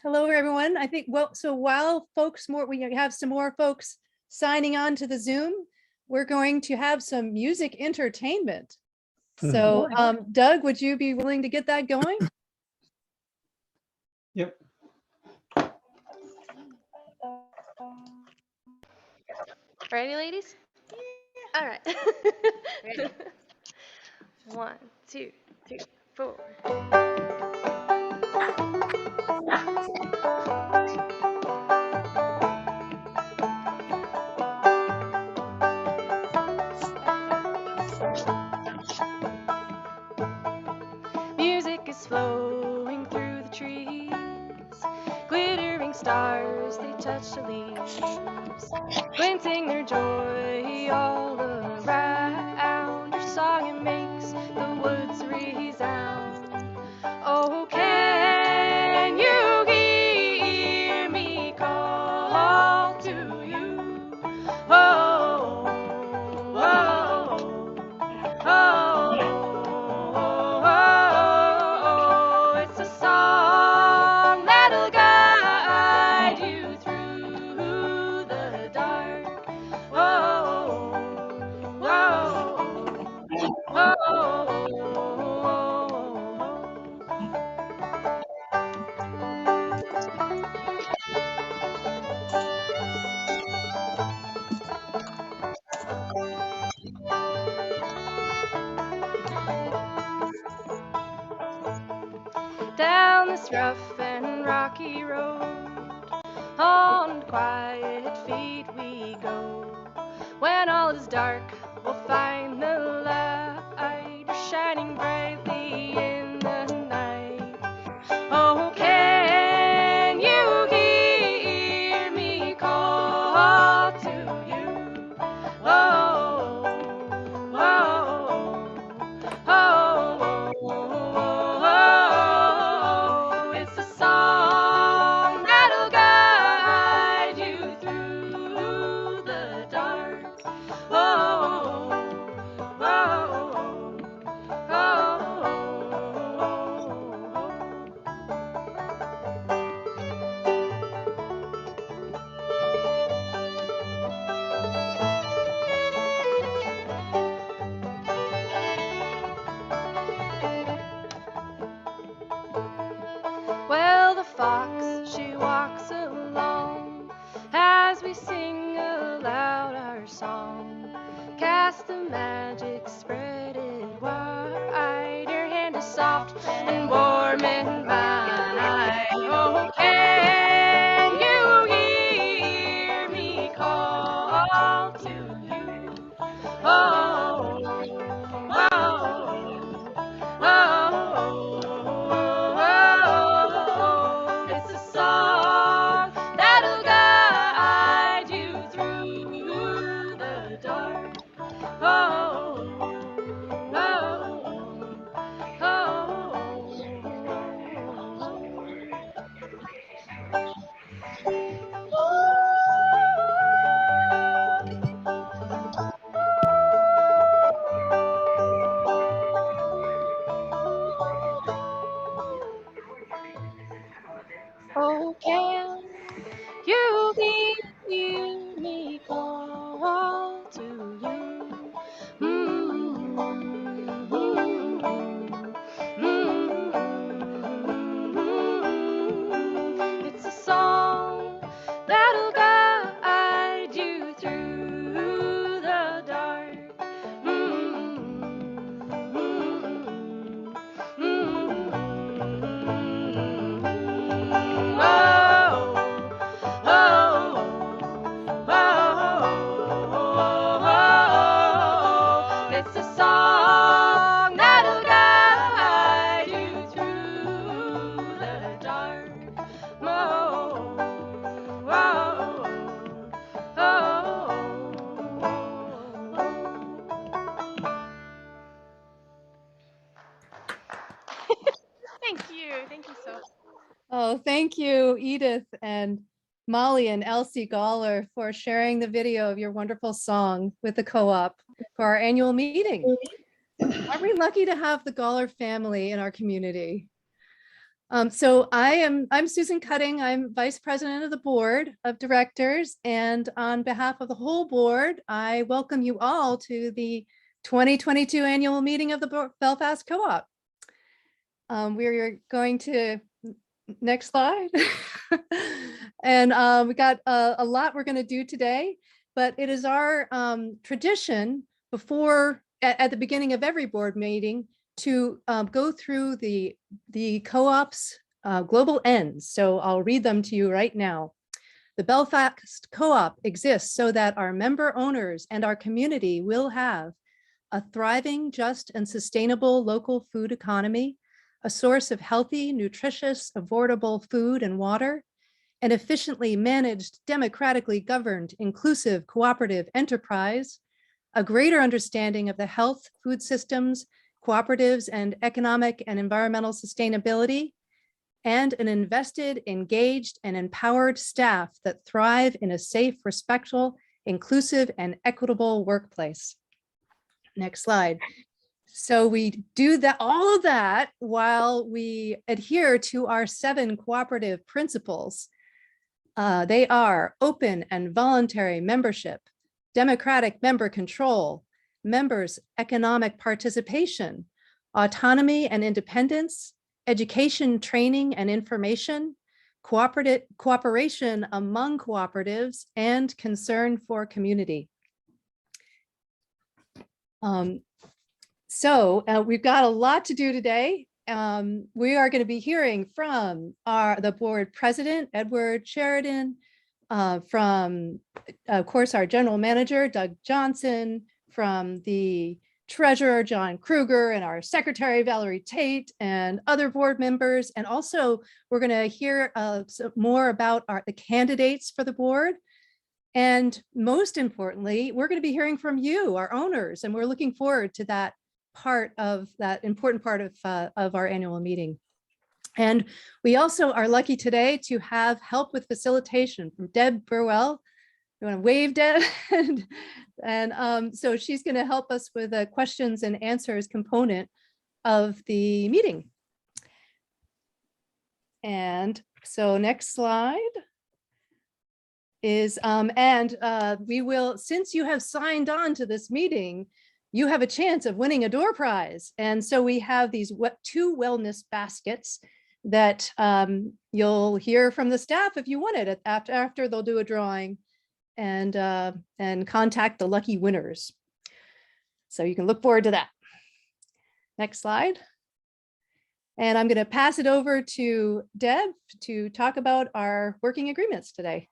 Hello, everyone. I think, well, so while we have some more folks signing on to the Zoom, we're going to have some music entertainment. So, Doug, would you be willing to get that going? Yep. Ready, ladies? Yeah. All right. Ready. 1, 2, 3, 4. Music is flowing through the trees, glittering stars, they touch the leaves, glinting their joy all around. Your song, it makes the woods resound. Oh, can you hear me call to you? Oh, oh, oh, oh, it's a song that'll guide you through the dark. Oh, oh, oh, down this rough and rocky road, on quiet feet we go. When all is dark, we'll find the light shining brightly in the night. Oh, can you hear me call to you? Oh, oh, oh, oh, it's a song that'll guide you through the dark. Oh, oh, well, the fox, she walks along as we sing aloud our song. Cast the magic, spread it wide. Your hand is soft and warm in mine. Oh, can you hear me call to you? Oh, oh, oh, it's a song that'll guide you through the dark. Oh, oh, oh, can you hear me call to you? Mm-hmm. It's a song that'll guide you through the dark. Oh, oh, oh, it's a song that'll guide you through the dark. Oh, oh, oh, Thank you so much. Oh, thank you, Edith and Molly and Elsie Galler, for sharing the video of your wonderful song with the co-op for our annual meeting. Aren't we lucky to have the Galler family in our community? So I'm Susan Cutting. I'm Vice President of the Board of Directors. And on behalf of the whole board, I welcome you all to the 2022 annual meeting of the Belfast Co-op. We're going to, next slide. And we got a lot we're going to do today, but it is our tradition before, at the beginning of every board meeting, to go through the co-op's global ends. So I'll read them to you right now. The Belfast Co-op exists so that our member owners and our community will have a thriving, just, and sustainable local food economy, a source of healthy, nutritious, affordable food and water, an efficiently managed, democratically governed, inclusive, cooperative enterprise, a greater understanding of the health, food systems, cooperatives, and economic and environmental sustainability, and an invested, engaged, and empowered staff that thrive in a safe, respectful, inclusive, and equitable workplace. Next slide. So we do that, all of that while we adhere to our 7 cooperative principles. They are open and voluntary membership, democratic member control, members' economic participation, autonomy and independence, education, training, and information, cooperation among cooperatives, and concern for community. So we've got a lot to do today. We are going to be hearing from the board president, Edward Sheridan, from, of course, our general manager, Doug Johnson, from the treasurer, John Kruger, and our secretary, Valerie Tate, and other board members. And also, we're going to hear more about the candidates for the board. And most importantly, we're going to be hearing from you, our owners, and we're looking forward to that important part of our annual meeting. And we also are lucky today to have help with facilitation from Deb Burwell. You want to wave, Deb? and so she's going to help us with a questions and answers component of the meeting. And so next slide is, we will, since you have signed on to this meeting, you have a chance of winning a door prize. And so we have these 2 wellness baskets that you'll hear from the staff if you want it. After they'll do a drawing and contact the lucky winners. So you can look forward to that. Next slide. And I'm going to pass it over to Deb to talk about our working agreements today.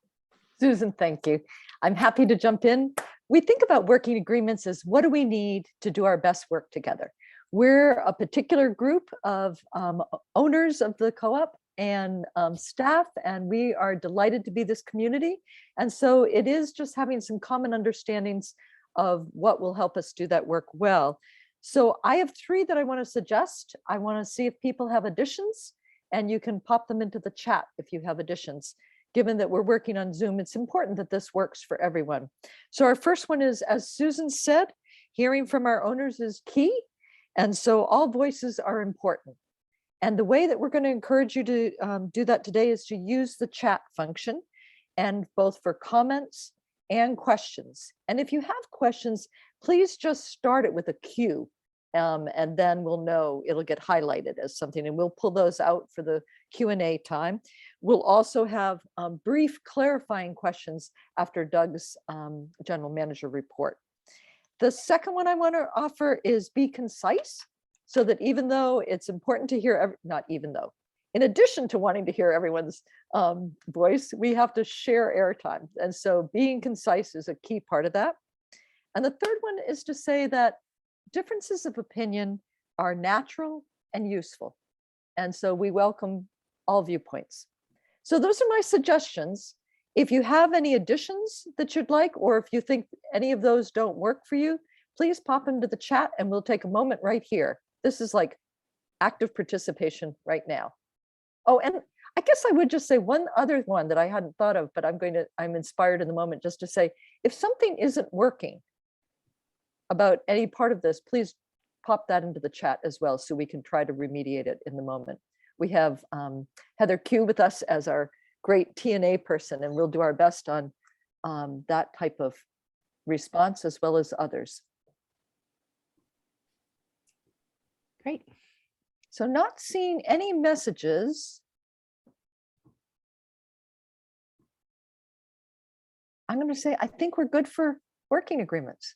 Susan, thank you. I'm happy to jump in. We think about working agreements as what do we need to do our best work together. We're a particular group of owners of the co-op and staff, and we are delighted to be this community. And so it is just having some common understandings of what will help us do that work well. So I have 3 that I want to suggest. I want to see if people have additions, and you can pop them into the chat if you have additions. Given that we're working on Zoom, it's important that this works for everyone. So our first one is, as Susan said, hearing from our owners is key. And so all voices are important. And the way that we're going to encourage you to do that today is to use the chat function, and both for comments and questions. And if you have questions, please just start it with a Q. And then we'll know it'll get highlighted as something, and we'll pull those out for the Q&A time. We'll also have brief clarifying questions after Doug's general manager report. The second one I want to offer is be concise, so that even though it's important to hear, in addition to wanting to hear everyone's voice, we have to share airtime. And so being concise is a key part of that. And the third one is to say that differences of opinion are natural and useful. And so we welcome all viewpoints. So those are my suggestions. If you have any additions that you'd like, or if you think any of those don't work for you, please pop into the chat and we'll take a moment right here. This is like active participation right now. Oh, and I guess I would just say one other one that I hadn't thought of, but I'm inspired in the moment just to say, if something isn't working about any part of this, please pop that into the chat as well, so we can try to remediate it in the moment. We have Heather Q with us as our great TNA person, and we'll do our best on that type of response as well as others. Great. So not seeing any messages. I'm going to say, I think we're good for working agreements.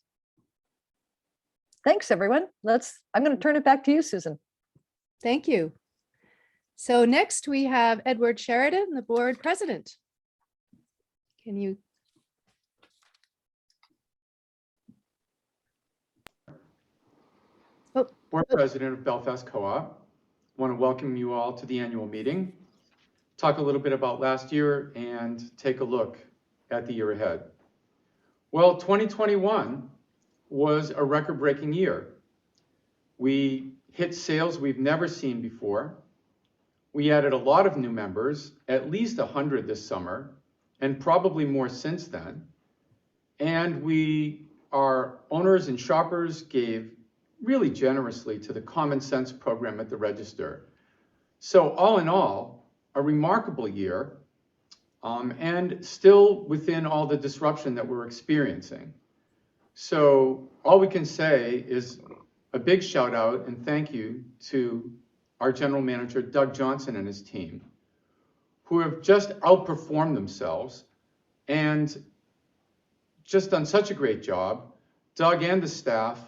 Thanks, everyone. I'm going to turn it back to you, Susan. Thank you. So next we have Edward Sheridan, the board president. Can you? Board President of Belfast Co-op. Want to welcome you all to the annual meeting, talk a little bit about last year, and take a look at the year ahead. Well, 2021 was a record-breaking year. We hit sales we've never seen before. We added a lot of new members, at least 100 this summer, and probably more since then. And our owners and shoppers gave really generously to the Common Sense program at the register. So all in all, a remarkable year, and still within all the disruption that we're experiencing. So all we can say is a big shout out and thank you to our general manager, Doug Johnson, and his team, who have just outperformed themselves and just done such a great job. Doug and the staff,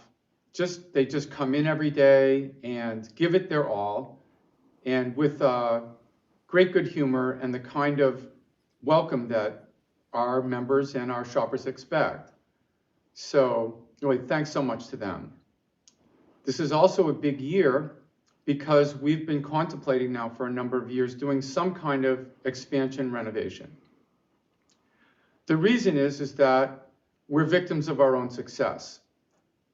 they just come in every day and give it their all, and with great good humor and the kind of welcome that our members and our shoppers expect. So anyway, thanks so much to them. This is also a big year because we've been contemplating now for a number of years doing some kind of expansion renovation. The reason is that we're victims of our own success.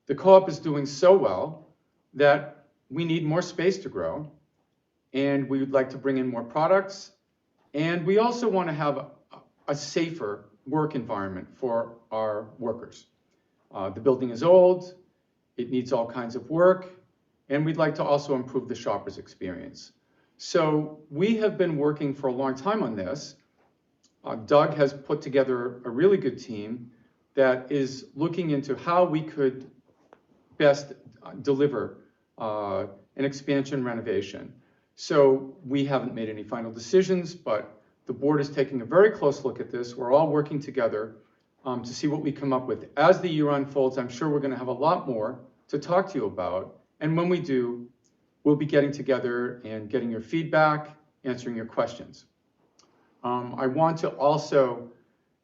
The co-op is doing so well that we need more space to grow, and we would like to bring in more products, and we also want to have a safer work environment for our workers. The building is old, it needs all kinds of work, and we'd like to also improve the shopper's experience. So we have been working for a long time on this. Doug has put together a really good team that is looking into how we could best deliver an expansion renovation. So we haven't made any final decisions, but the board is taking a very close look at this. We're all working together to see what we come up with. As the year unfolds, I'm sure we're going to have a lot more to talk to you about. And when we do, we'll be getting together and getting your feedback, answering your questions. I want to also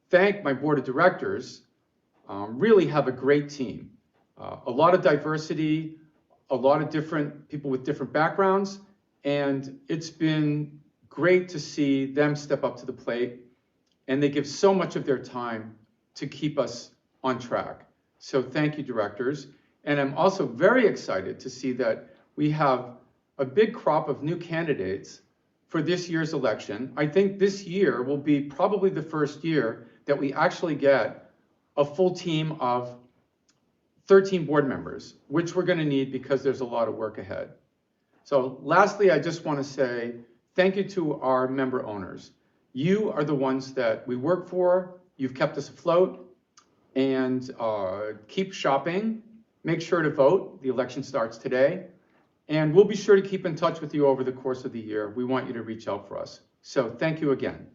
thank my board of directors. Really have a great team. A lot of diversity, a lot of different people with different backgrounds, and it's been great to see them step up to the plate, and they give so much of their time to keep us on track. So thank you, directors. And I'm also very excited to see that we have a big crop of new candidates for this year's election. I think this year will be probably the first year that we actually get a full team of 13 board members, which we're going to need because there's a lot of work ahead. So lastly, I just want to say thank you to our member owners. You are the ones that we work for. You've kept us afloat, and keep shopping. Make sure to vote. The election starts today, and we'll be sure to keep in touch with you over the course of the year. We want you to reach out for us. So thank you again.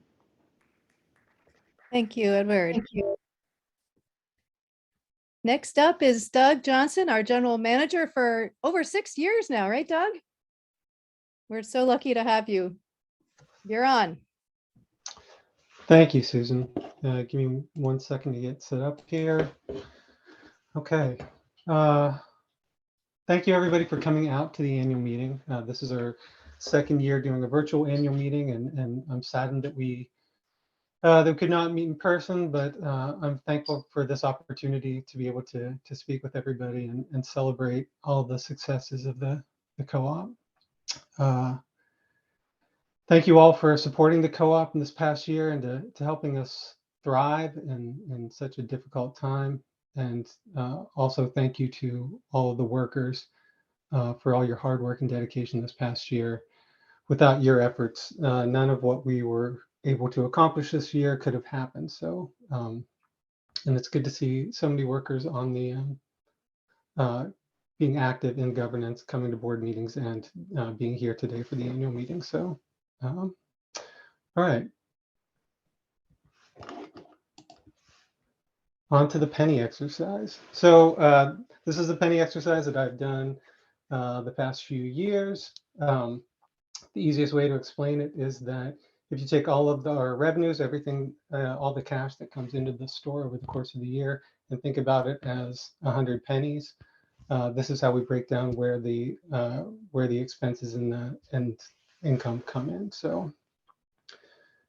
Thank you, Edward. Thank you. Next up is Doug Johnson, our general manager for over 6 years now, right, Doug? We're so lucky to have you. You're on. Thank you, Susan. Give me 1 second to get set up here. Okay. Thank you, everybody, for coming out to the annual meeting. This is our second year doing a virtual annual meeting, and I'm saddened that we could not meet in person, but I'm thankful for this opportunity to be able to speak with everybody and celebrate all the successes of the co-op. Thank you all for supporting the co-op in this past year and to helping us thrive in such a difficult time. And also thank you to all of the workers for all your hard work and dedication this past year. without your efforts, none of what we were able to accomplish this year could have happened. So, and it's good to see so many workers on the being active in governance, coming to board meetings, and being here today for the annual meeting. So, all right. On to the penny exercise. So this is the penny exercise that I've done the past few years. The easiest way to explain it is that if you take all of our revenues, everything, all the cash that comes into the store over the course of the year, and think about it as 100 pennies, this is how we break down where the expenses and income come in. So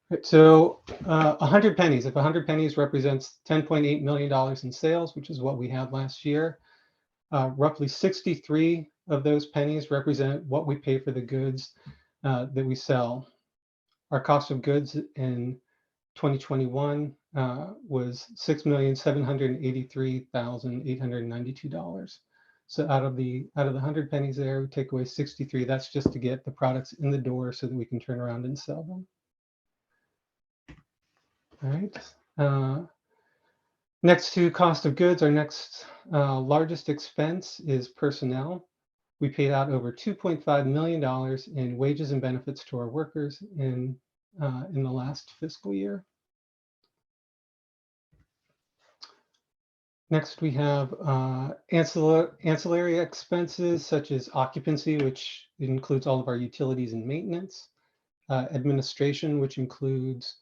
100 pennies. If 100 pennies represents $10.8 million in sales, which is what we had last year, roughly 63 of those pennies represent what we pay for the goods that we sell. Our cost of goods in 2021 was $6,783,892. So out of the 100 pennies there, we take away 63. That's just to get the products in the door so that we can turn around and sell them. All right. Next to cost of goods, our next largest expense is personnel. We paid out over $2.5 million in wages and benefits to our workers in the last fiscal year. Next, we have ancillary expenses such as occupancy, which includes all of our utilities and maintenance, administration, which includes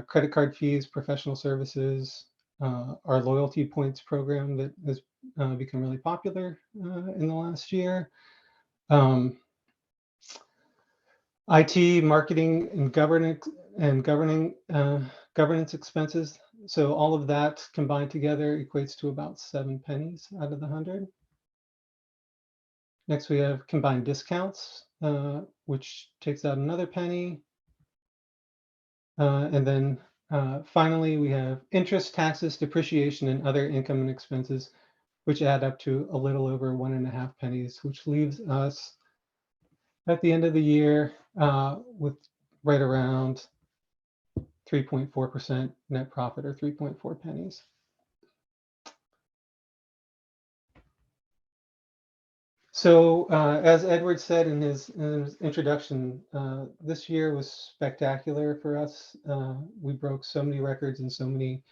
credit card fees, professional services, our loyalty points program that has become really popular in the last year, IT, marketing, and governance expenses. So all of that combined together equates to about 7 pennies out of the 100. Next, we have combined discounts, which takes out another penny. And then finally, we have interest, taxes, depreciation, and other income and expenses, which add up to a little over 1.5 pennies, which leaves us at the end of the year with right around 3.4% net profit, or 3.4 pennies. So as Edward said in his introduction, this year was spectacular for us. We broke so many records in so many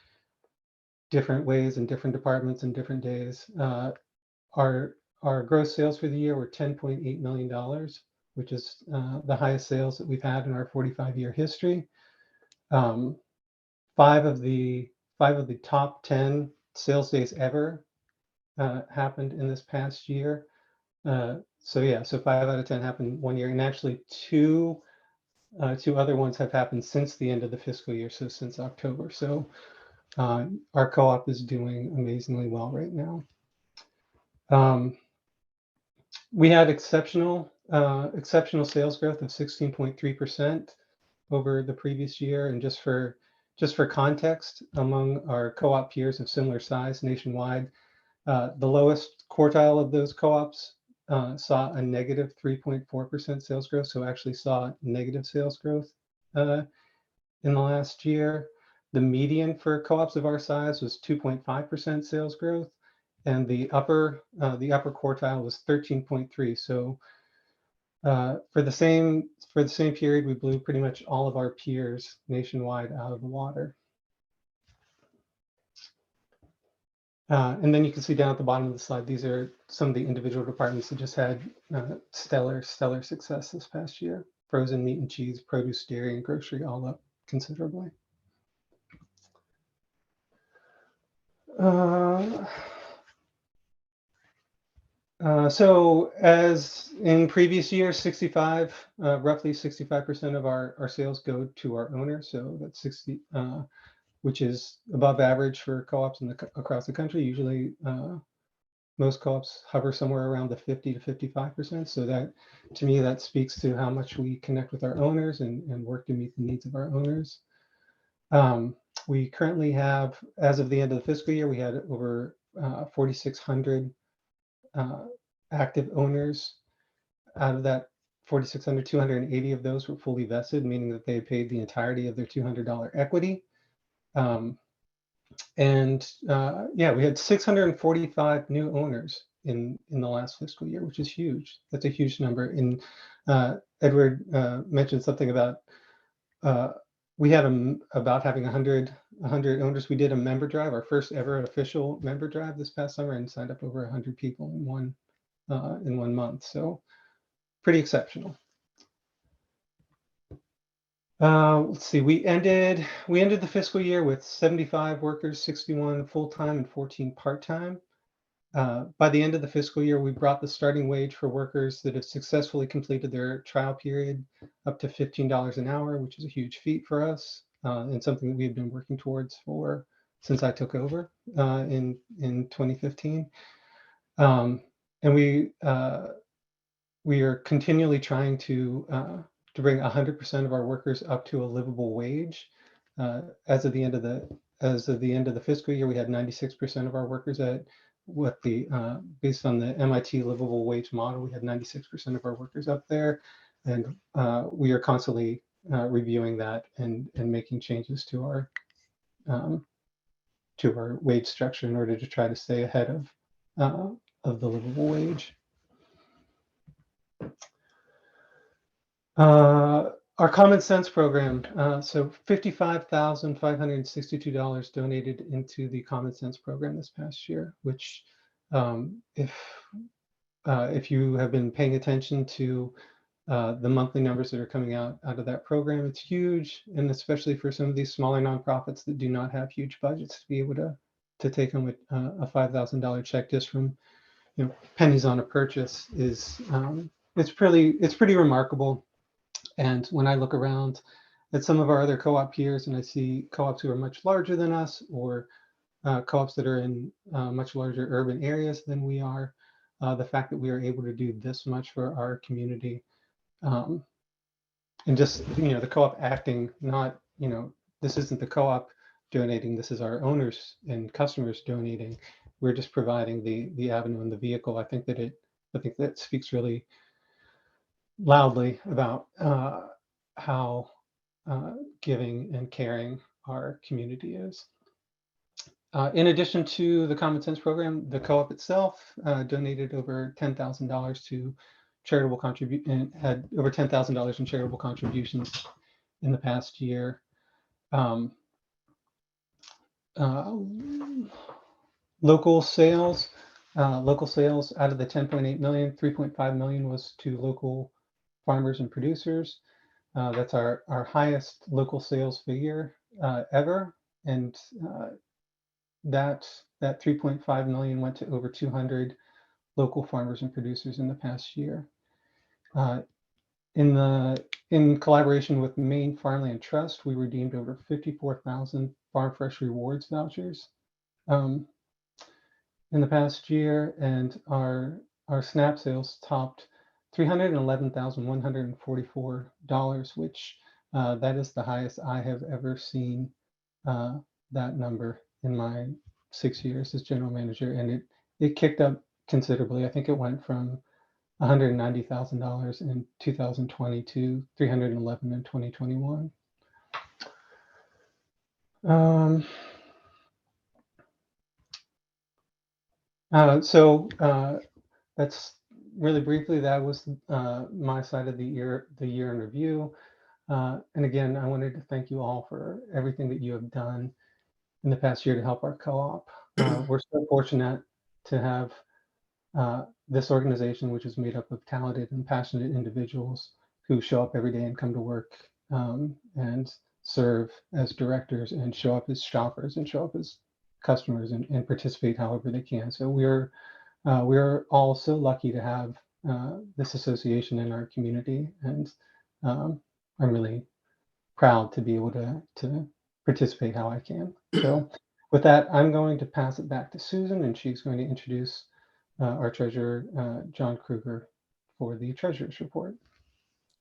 different ways in different departments and different days. Our gross sales for the year were $10.8 million, which is the highest sales that we've had in our 45-year history. 5 of the top 10 sales days ever happened in this past year. So 5 out of 10 happened one year, and actually two other ones have happened since the end of the fiscal year, so since October. So our co-op is doing amazingly well right now. We had exceptional sales growth of 16.3% over the previous year, and just for context, among our co-op peers of similar size nationwide, the lowest quartile of those co-ops saw a negative 3.4% sales growth, so actually saw negative sales growth in the last year. The median for co-ops of our size was 2.5% sales growth, and the upper quartile was 13.3%. So for the same period, we blew pretty much all of our peers nationwide out of the water. And then you can see down at the bottom of the slide, these are some of the individual departments that just had stellar success this past year. Frozen meat and cheese, produce, dairy, and grocery all up considerably. So as in previous years, roughly 65% of our sales go to our owners. So that's 60, which is above average for co-ops across the country. Usually most co-ops hover somewhere around the 50 to 55%. So that, to me, that speaks to how much we connect with our owners and work to meet the needs of our owners. We currently have, as of the end of the fiscal year, we had over 4,600 active owners. Out of that 280 of those were fully vested, meaning that they paid the entirety of their $200 equity. Yeah, we had 645 new owners in the last fiscal year, which is huge. That's a huge number. And Edward mentioned something about we had about having 100 owners. We did a member drive, our first ever official member drive this past summer, and signed up over 100 people in one month. So pretty exceptional. Let's see, we ended the fiscal year with 75 workers, 61 full-time and 14 part-time. By the end of the fiscal year, we brought the starting wage for workers that have successfully completed their trial period up to $15 an hour, which is a huge feat for us, and something that we've been working towards since I took over in 2015. And we are continually trying to bring 100% of our workers up to a livable wage. As of the end of the fiscal year, we had 96% of our workers at what based on the MIT livable wage model, we had 96% of our workers up there, and we are constantly reviewing that and making changes to our wage structure in order to try to stay ahead of the livable wage. Our Common Sense program, so $55,562 donated into the Common Sense program this past year, which if you have been paying attention to the monthly numbers that are coming out of that program, it's huge, and especially for some of these smaller nonprofits that do not have huge budgets to be able to take home a $5,000 check just from pennies on a purchase is it's pretty remarkable. And when I look around at some of our other co-op peers and I see co-ops who are much larger than us, or co-ops that are in much larger urban areas than we are, the fact that we are able to do this much for our community, and just the co-op acting, not this isn't the co-op donating, this is our owners and customers donating. We're just providing the avenue and the vehicle. I think that speaks really loudly about how giving and caring our community is. In addition to the Common Sense program, the co-op itself donated over $10,000 to charitable contribution, had over $10,000 in charitable contributions in the past year. Local sales out of the 10.8 million, 3.5 million was to local farmers and producers. That's our highest local sales figure ever, and that 3.5 million went to over 200 local farmers and producers in the past year. In collaboration with Maine Farmland Trust, we redeemed over 54,000 Farm Fresh Rewards vouchers in the past year, and our SNAP sales topped $311,144, which that is the highest I have ever seen that number in my 6 years as general manager, and it kicked up considerably. I think it went from $190,000 in 2020 to $311,000 in 2021. So that's really briefly, that was my side of the year in review. And again, I wanted to thank you all for everything that you have done in the past year to help our co-op. We're so fortunate to have this organization, which is made up of talented and passionate individuals who show up every day and come to work and serve as directors and show up as shoppers and show up as customers and participate however they can. So we're all so lucky to have this association in our community, and I'm really proud to be able to participate how I can. So with that, I'm going to pass it back to Susan, and she's going to introduce our treasurer, John Kruger, for the treasurer's report.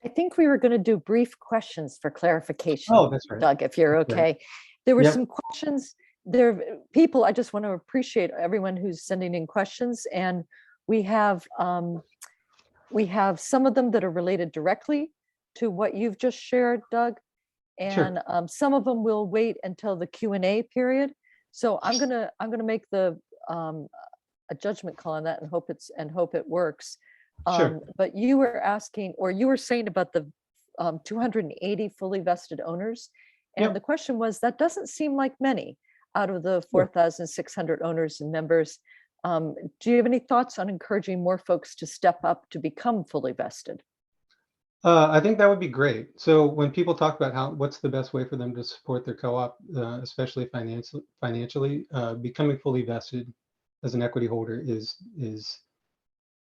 I think we were going to do brief questions for clarification. Oh, that's right. Doug, if you're That's okay. right. There were Yep. some questions. People, I just want to appreciate everyone who's sending in questions. And we have We have some of them that are related directly to what you've just shared, Doug. Sure. And some of them will wait until the Q&A period. So I'm gonna make the a judgment call on that and hope it works. Sure. But you were asking, or you were saying about the 280 fully vested owners. And Yep. the question was, that doesn't seem like many out of the Sure. 4,600 owners and members. Do you have any thoughts on encouraging more folks to step up to become fully vested? I think that would be great. So when people talk about what's the best way for them to support their co-op, especially financially, becoming fully vested as an equity holder is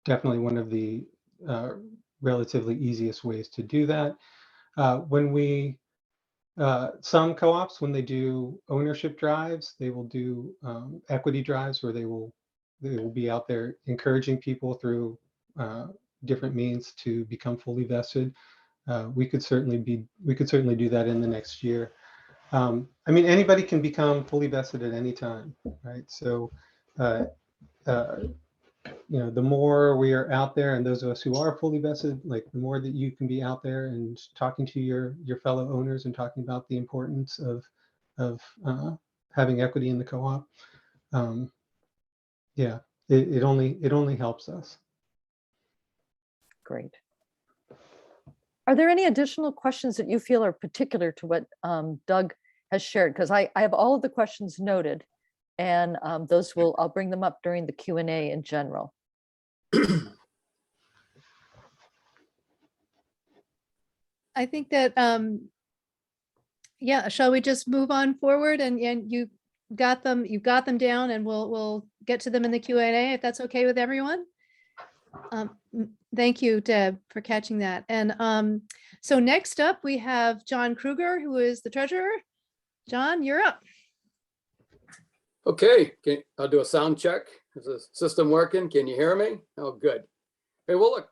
definitely one of the relatively easiest ways to do that. Some co-ops, when they do ownership drives, they will do equity drives where they will be out there encouraging people through different means to become fully vested. We could certainly do that in the next year. I mean, anybody can become fully vested at any time, right? So, the more we are out there, and those of us who are fully vested, like the more that you can be out there and talking to your fellow owners and talking about the importance of having equity in the co-op. Yeah, it only helps us. Great. Are there any additional questions that you feel are particular to what Doug has shared? Because I have all of the questions noted, and I'll bring them up during the Q&A in general. I think that, yeah, shall we just move on forward and you've got them down, and we'll get to them in the Q&A if that's okay with everyone. Thank you, Deb, for catching that. And so next up we have John Kruger, who is the treasurer. John, you're up. Okay, I'll do a sound check. Is the system working? Can you hear me? Oh, good. Hey, well, look,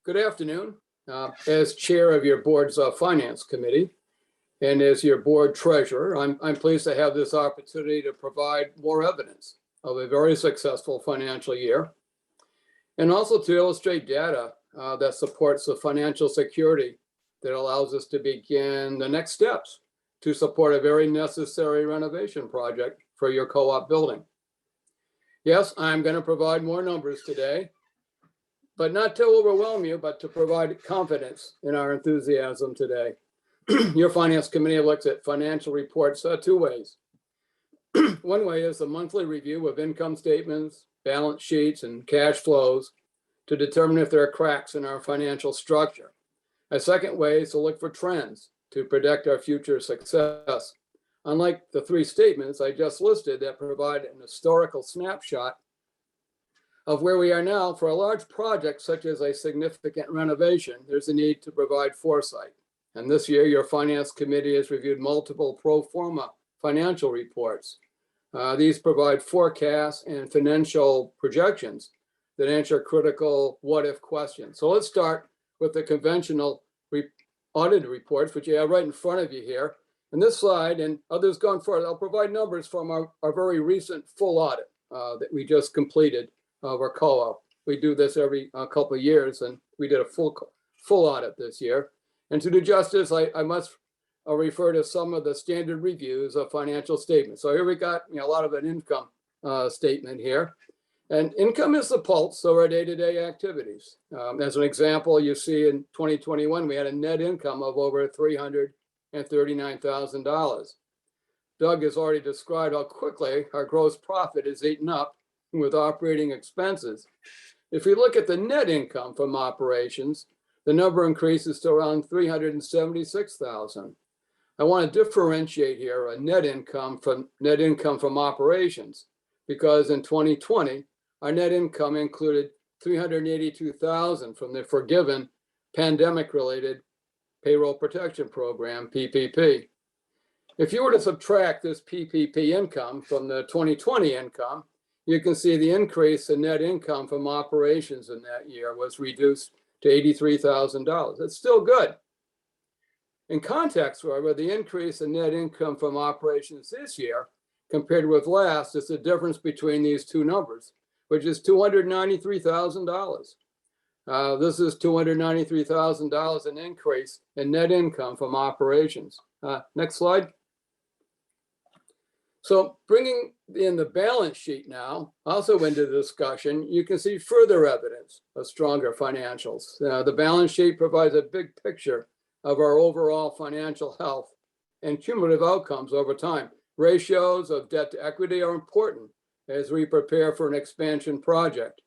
good afternoon. As chair of your board's finance committee and as your board treasurer, I'm pleased to have this opportunity to provide more evidence of a very successful financial year, and also to illustrate data that supports the financial security that allows us to begin the next steps to support a very necessary renovation project for your co-op building. Yes, I'm going to provide more numbers today, but not to overwhelm you, but to provide confidence in our enthusiasm today. Your finance committee looks at financial reports two ways. One way is a monthly review of income statements, balance sheets, and cash flows to determine if there are cracks in our financial structure. A second way is to look for trends to predict our future success. Unlike the three statements I just listed that provide an historical snapshot of where we are now, for a large project such as a significant renovation, there's a need to provide foresight. And this year, your finance committee has reviewed multiple pro forma financial reports. These provide forecasts and financial projections that answer critical what-if questions. So let's start with the conventional audited reports, which you have right in front of you here. In this slide, and others going forward, I'll provide numbers from our very recent full audit that we just completed of our co-op. We do this every couple of years, and we did a full audit this year. And to do justice, I must refer to some of the standard reviews of financial statements. So here we got a lot of an income statement here. And income is the pulse of our day-to-day activities. As an example, you see in 2021, we had a net income of over $339,000. Doug has already described how quickly our gross profit is eaten up with operating expenses. If we look at the net income from operations, the number increases to around $376,000. I want to differentiate here a net income from operations, because in 2020, our net income included $382,000 from the forgiven pandemic-related payroll protection program, PPP. If you were to subtract this PPP income from the 2020 income, you can see the increase in net income from operations in that year was reduced to $83,000. That's still good. In context, however, the increase in net income from operations this year compared with last is the difference between these two numbers, which is $293,000. This is $293,000 in increase in net income from operations. Next slide. So bringing in the balance sheet now, also into the discussion, you can see further evidence of stronger financials. The balance sheet provides a big picture of our overall financial health and cumulative outcomes over time. Ratios of debt to equity are important as we prepare for an expansion project.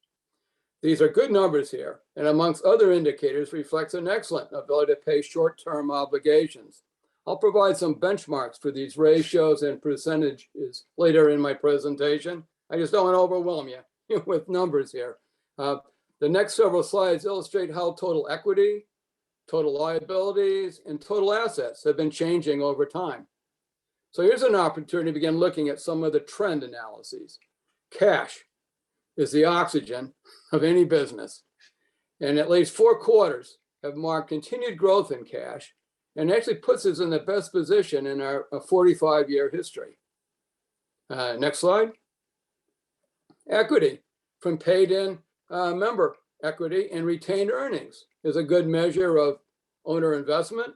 These are good numbers here, and amongst other indicators reflects an excellent ability to pay short-term obligations. I'll provide some benchmarks for these ratios and percentages later in my presentation. I just don't want to overwhelm you with numbers here. The next several slides illustrate how total equity, total liabilities, and total assets have been changing over time. So here's an opportunity to begin looking at some of the trend analyses. Cash is the oxygen of any business, and at least 4 quarters have marked continued growth in cash, and actually puts us in the best position in our 45-year history. Next slide. Equity from paid-in member equity and retained earnings is a good measure of owner investment,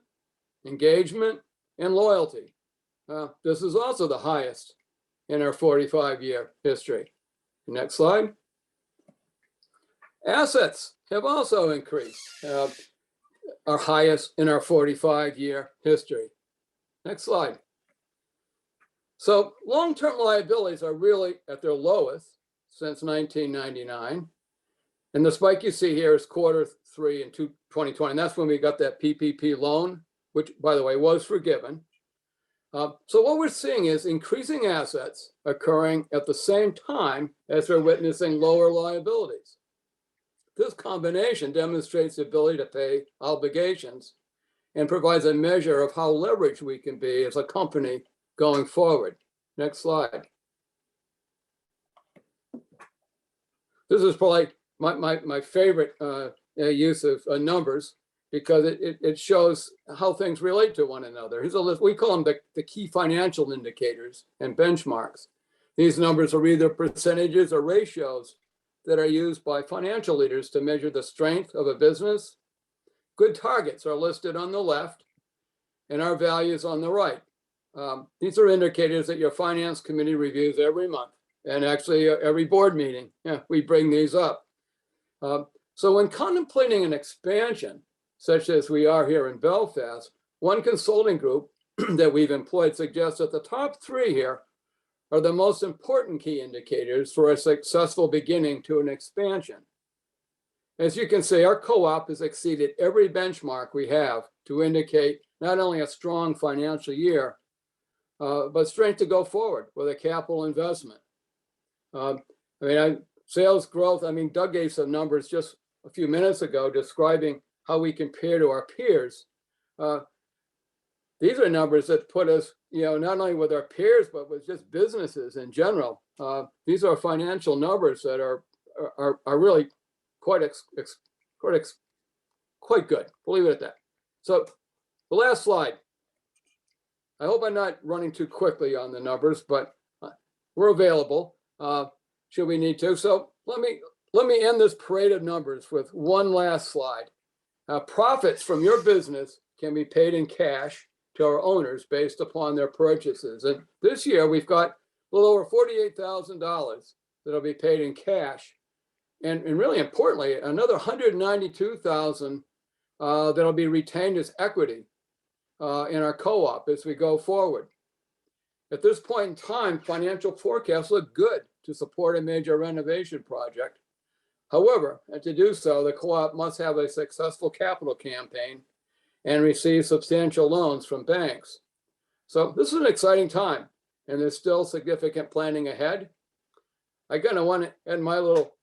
engagement, and loyalty. This is also the highest in our 45-year history. Next slide. Assets have also increased, our highest in our 45-year history. Next slide. So long-term liabilities are really at their lowest since 1999. And the spike you see here is Q3 in 2020. And that's when we got that PPP loan, which, by the way, was forgiven. So what we're seeing is increasing assets occurring at the same time as we're witnessing lower liabilities. This combination demonstrates the ability to pay obligations and provides a measure of how leveraged we can be as a company going forward. Next slide. This is probably my favorite use of numbers, because it shows how things relate to one another. Here's a list. We call them the key financial indicators and benchmarks. These numbers are either percentages or ratios that are used by financial leaders to measure the strength of a business. Good targets are listed on the left and our values on the right. These are indicators that your finance committee reviews every month, and actually every board meeting, we bring these up. So when contemplating an expansion, such as we are here in Belfast, one consulting group that we've employed suggests that the top 3 here are the most important key indicators for a successful beginning to an expansion. As you can see, our co-op has exceeded every benchmark we have to indicate not only a strong financial year, but strength to go forward with a capital investment. Sales growth, Doug gave some numbers just a few minutes ago describing how we compare to our peers. These are numbers that put us, not only with our peers, but with just businesses in general. These are financial numbers that are really quite good. We'll leave it at that. So the last slide. I hope I'm not running too quickly on the numbers, but we're available should we need to. So let me end this parade of numbers with one last slide. Profits from your business can be paid in cash to our owners based upon their purchases. And this year we've got a little over $48,000 that'll be paid in cash. And really importantly, another $192,000 that'll be retained as equity in our co-op as we go forward. At this point in time, financial forecasts look good to support a major renovation project. However, to do so, the co-op must have a successful capital campaign and receive substantial loans from banks. So this is an exciting time, and there's still significant planning ahead. I kind of want to end my little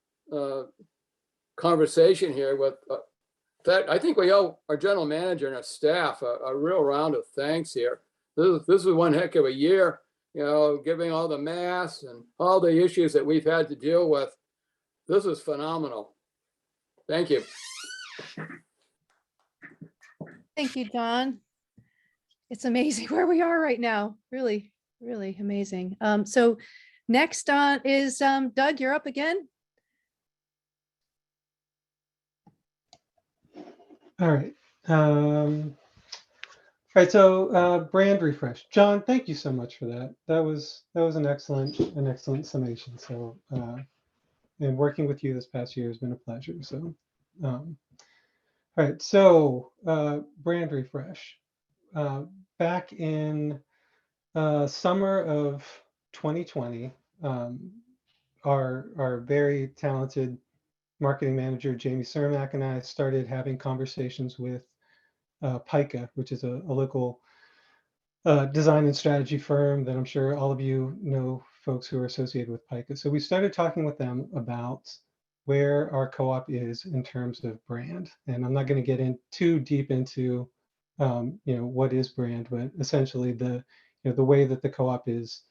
conversation here with that. I think we owe our general manager and our staff a real round of thanks here. This is one heck of a year, giving all the masks and all the issues that we've had to deal with. This is phenomenal. Thank you. Thank you, John. It's amazing where we are right now. Really, really amazing. So next on is Doug, you're up again. All right. All right. So brand refresh. John, thank you so much for that. That was an excellent summation. So and working with you this past year has been a pleasure. So all right. So brand refresh. Back in summer of 2020, our very talented marketing manager, Jamie Cermak, and I started having conversations with PICA, which is a local design and strategy firm that I'm sure all of you know folks who are associated with PICA. So we started talking with them about where our co-op is in terms of brand. And I'm not going to get in too deep into what is brand, but essentially the way that the co-op is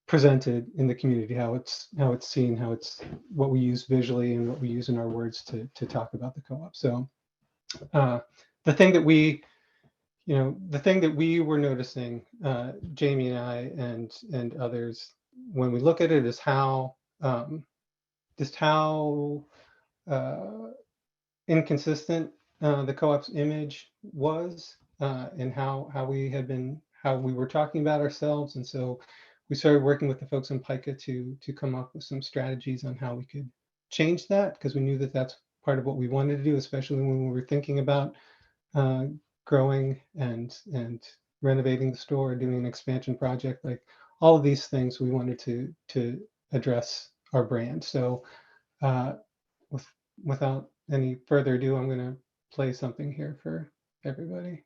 presented in the community, how it's seen, how it's what we use visually and what we use in our words to talk about the co-op. So the thing that we were noticing, Jamie and I and others, when we look at it, is how just how inconsistent the co-op's image was, and how we were talking about ourselves. And so we started working with the folks in PICA to come up with some strategies on how we could change that, because we knew that that's part of what we wanted to do, especially when we were thinking about growing and renovating the store, doing an expansion project. Like all of these things, we wanted to address our brand. So without any further ado, I'm going to play something here for everybody.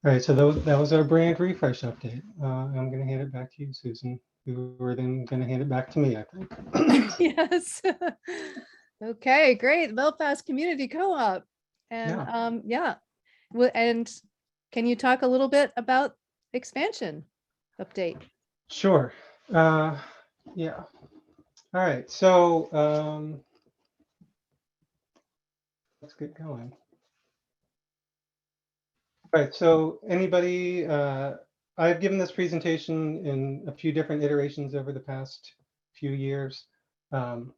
All right, so that was our brand refresh update. I'm going to hand it back to you, Susan. You were then going to hand it back to me, I think. Yes. Okay, great. Belfast Community Co-op. And yeah. And can you talk a little bit about expansion update? Sure. Yeah. All right. So let's get going. All right. So anybody, I've given this presentation in a few different iterations over the past few years. And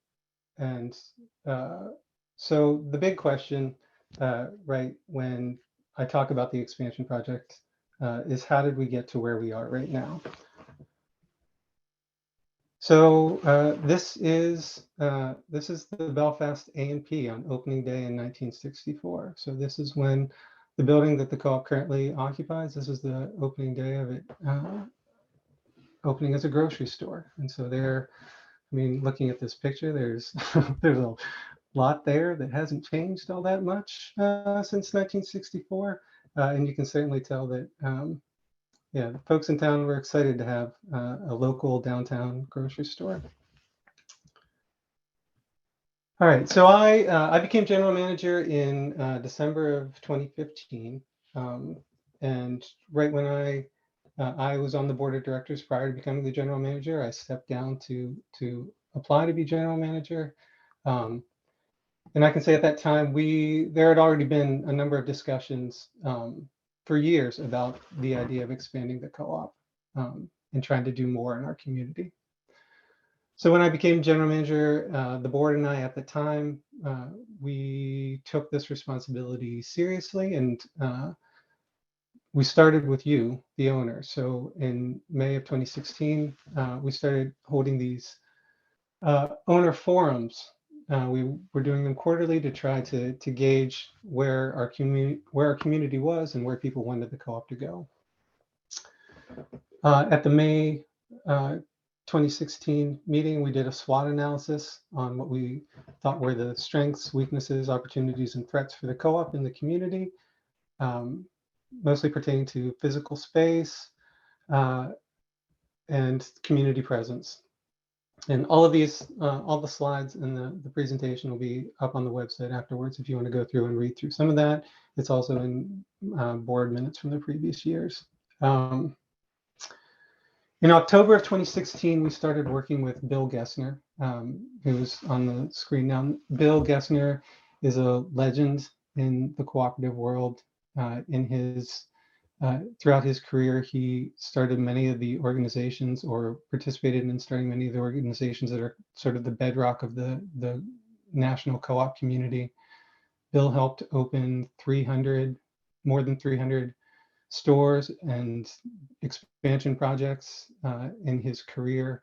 so the big question, right, when I talk about the expansion project is how did we get to where we are right now? So this is the Belfast A&P on opening day in 1964. So this is when the building that the co-op currently occupies. This is the opening day of it, opening as a grocery store. And so there, I mean, looking at this picture, there's there's a lot there that hasn't changed all that much since 1964. And you can certainly tell that, yeah, the folks in town were excited to have a local downtown grocery store. All right, so I became general manager in December of 2015. And right when I was on the board of directors prior to becoming the general manager, I stepped down to apply to be general manager. And I can say at that time, there had already been a number of discussions for years about the idea of expanding the co-op and trying to do more in our community. So when I became general manager, the board and I at the time, we took this responsibility seriously, and we started with you, the owner. So in May of 2016, we started holding these owner forums. We were doing them quarterly to try to gauge where our community was and where people wanted the co-op to go. At the May 2016 meeting, we did a SWOT analysis on what we thought were the strengths, weaknesses, opportunities, and threats for the co-op in the community, mostly pertaining to physical space and community presence. And all of these, all the slides in the presentation will be up on the website afterwards if you want to go through and read through some of that. It's also in board minutes from the previous years. In October of 2016, we started working with Bill Gessner, who's on the screen now. Bill Gessner is a legend in the cooperative world. Throughout his career, he started many of the organizations or participated in starting many of the organizations that are sort of the bedrock of the national co-op community. Bill helped open more than 300 stores and expansion projects in his career.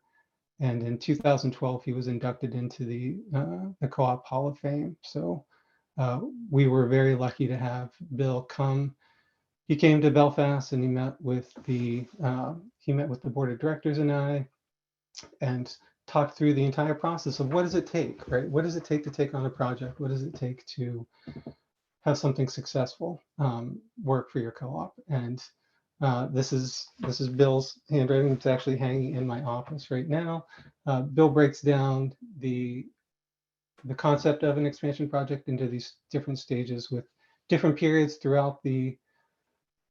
And in 2012, he was inducted into the Co-op Hall of Fame. So we were very lucky to have Bill come. He came to Belfast and he met with the board of directors and I, and talked through the entire process of what does it take, right? What does it take to take on a project? What does it take to have something successful work for your co-op? And this is Bill's handwriting. It's actually hanging in my office right now. Bill breaks down the concept of an expansion project into these different stages with different periods throughout the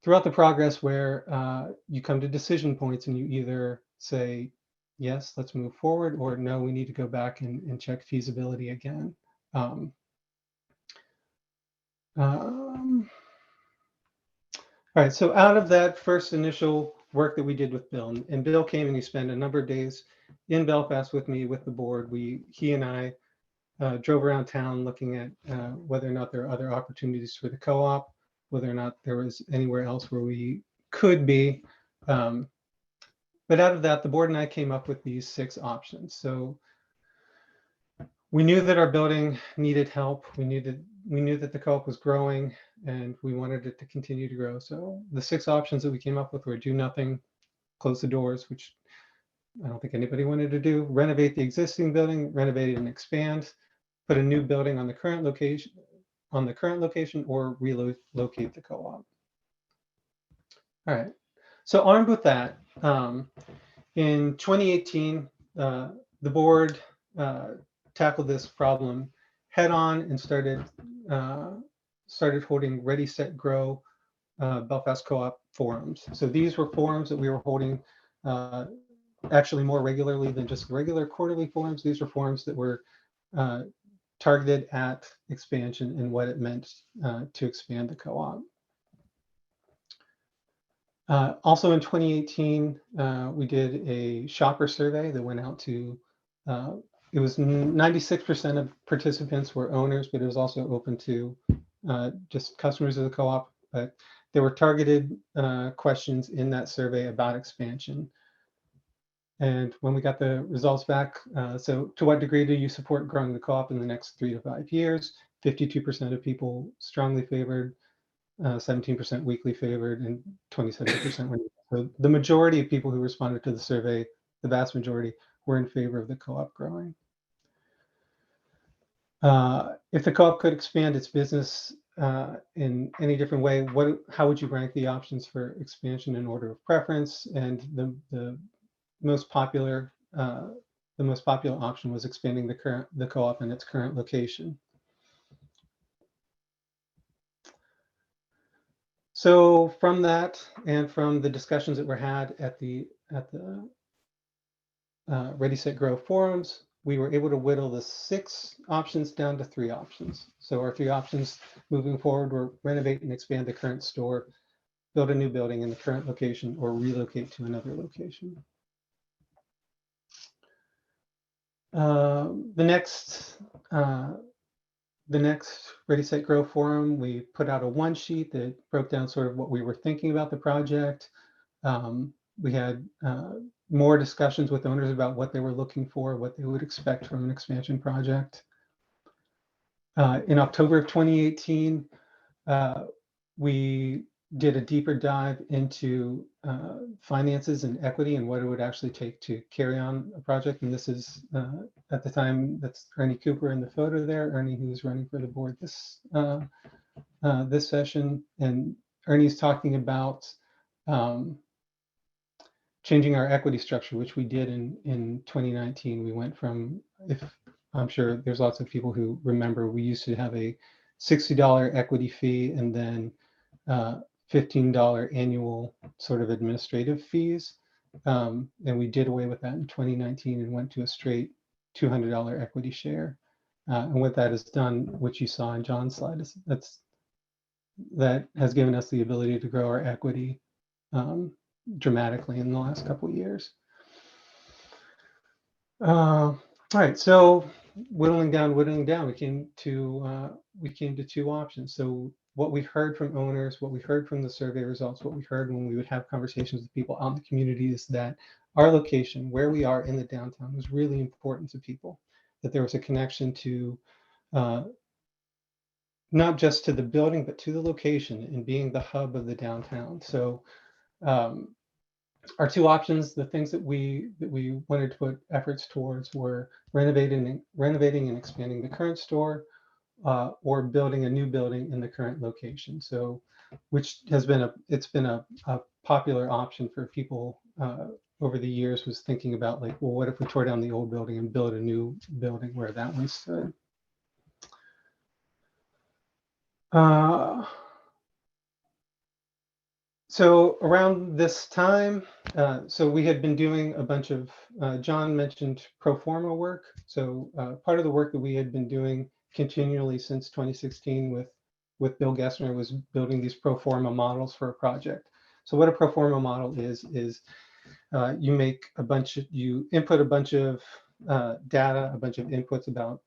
progress where you come to decision points and you either say, yes, let's move forward, or no, we need to go back and check feasibility again. All right, so out of that first initial work that we did with Bill, and Bill came and he spent a number of days in Belfast with me, with the board. He and I drove around town looking at whether or not there are other opportunities for the co-op, whether or not there was anywhere else where we could be. But out of that, the board and I came up with these 6 options. So we knew that our building needed help. We knew that the co-op was growing and we wanted it to continue to grow. So the 6 options that we came up with were do nothing, close the doors, which I don't think anybody wanted to do, renovate the existing building, renovate it and expand, put a new building on the current location, or relocate the co-op. All right, so armed with that, in 2018, the board tackled this problem head on and started holding Ready, Set, Grow Belfast Co-op forums. So these were forums that we were holding actually more regularly than just regular quarterly forums. These were forums that were targeted at expansion and what it meant to expand the co-op. Also in 2018, we did a shopper survey that went out to, it was 96% of participants were owners, but it was also open to just customers of the co-op. But there were targeted questions in that survey about expansion. And when we got the results back, so to what degree do you support growing the co-op in the next 3 to 5 years? 52% of people strongly favored 17% weekly favored, and 27% were. So the majority of people who responded to the survey, the vast majority, were in favor of the co-op growing. If the co-op could expand its business in any different way, how would you rank the options for expansion in order of preference? And the most popular option was expanding the co-op in its current location. So from that, and from the discussions that were had at the Ready, Set, Grow forums, we were able to whittle the 6 options down to 3 options. So our 3 options moving forward were renovate and expand the current store, build a new building in the current location, or relocate to another location. The next Ready, Set, Grow forum, we put out a one sheet that broke down sort of what we were thinking about the project. We had more discussions with owners about what they were looking for, what they would expect from an expansion project. In October of 2018, we did a deeper dive into finances and equity and what it would actually take to carry on a project. And this is, at the time, that's Ernie Cooper in the photo there, Ernie who's running for the board this session. And Ernie's talking about changing our equity structure, which we did in 2019. We went from, if I'm sure there's lots of people who remember, we used to have a $60 equity fee and then $15 annual sort of administrative fees. And we did away with that in 2019 and went to a straight $200 equity share. And what that has done, which you saw in John's slide, is that has given us the ability to grow our equity dramatically in the last couple of years. All right, so whittling down, we came to 2 options. So what we heard from owners, what we heard from the survey results, what we heard when we would have conversations with people out in the community is that our location, where we are in the downtown, was really important to people. That there was a connection to not just to the building, but to the location and being the hub of the downtown. So our 2 options, the things that we wanted to put efforts towards were renovating and expanding the current store, or building a new building in the current location. So, which has been a popular option for people over the years, was thinking about like, well, what if we tore down the old building and build a new building where that one stood? So around this time, so we had been doing a bunch of, John mentioned pro forma work. So part of the work that we had been doing continually since 2016 with Bill Gessner was building these pro forma models for a project. So what a pro forma model is you input a bunch of data, a bunch of inputs about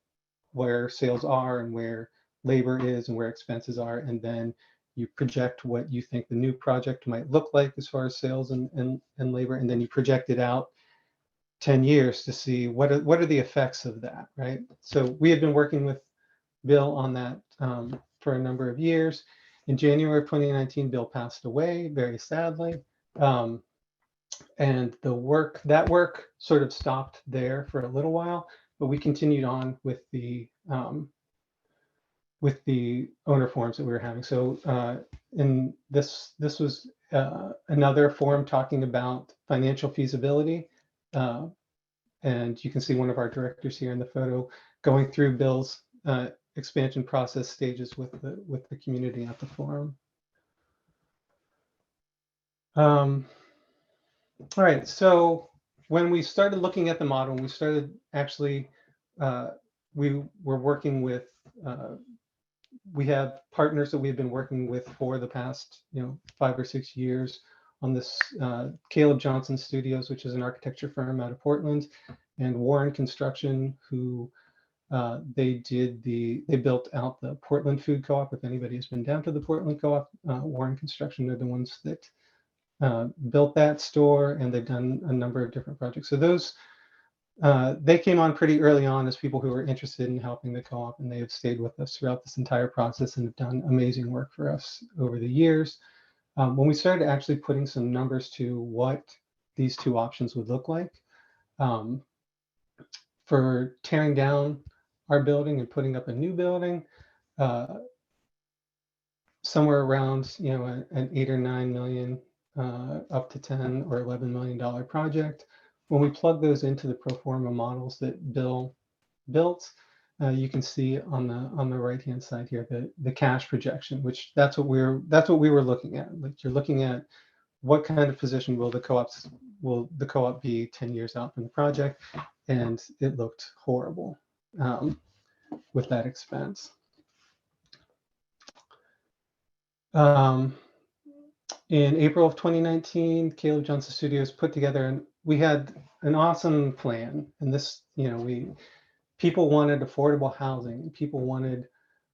where sales are and where labor is and where expenses are, and then you project what you think the new project might look like as far as sales and labor, and then you project it out 10 years to see what are the effects of that, right? So we had been working with Bill on that for a number of years. In January of 2019, Bill passed away, very sadly. And that work sort of stopped there for a little while, but we continued on with the owner forums that we were having. So in this was another forum talking about financial feasibility. And you can see one of our directors here in the photo going through Bill's expansion process stages with the community at the forum. All right, so when we started looking at the model, we started actually, we were working with, we have partners that we've been working with for the past 5 or 6 years on this, Caleb Johnson Studios, which is an architecture firm out of Portland, and Warren Construction, who they built out the Portland Food Co-op. If anybody has been down to the Portland Co-op, Warren Construction are the ones that built that store, and they've done a number of different projects. So those they came on pretty early on as people who were interested in helping the co-op, and they have stayed with us throughout this entire process and have done amazing work for us over the years. When we started actually putting some numbers to what these two options would look like, for tearing down our building and putting up a new building, somewhere around, you know, an 8 or 9 million, up to 10 or 11 million dollar project. When we plug those into the pro forma models that Bill built, you can see on the right hand side here the cash projection, which that's what we were looking at. Like, you're looking at what kind of position will the co-op be 10 years out from the project, and it looked horrible with that expense. In April of 2019, Caleb Johnson Studios put together, and we had an awesome plan. And this, you know, people wanted affordable housing. People wanted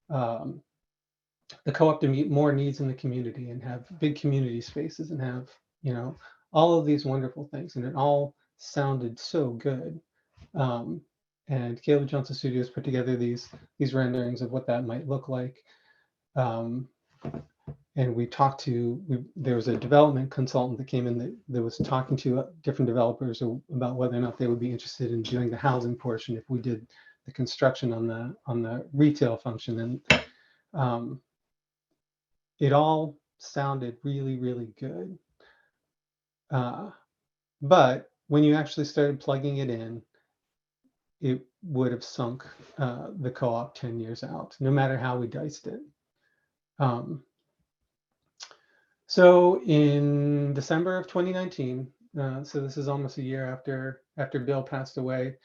the co-op to meet more needs in the community and have big community spaces and have, you know, all of these wonderful things. And it all sounded so good. And Caleb Johnson Studios put together these renderings of what that might look like. And we talked to, there was a development consultant that came in that was talking to different developers about whether or not they would be interested in doing the housing portion if we did the construction on the retail function. And it all sounded really, really good. But when you actually started plugging it in, it would have sunk the co-op 10 years out, no matter how we diced it. So in December of 2019, so this is almost a year after Bill passed away,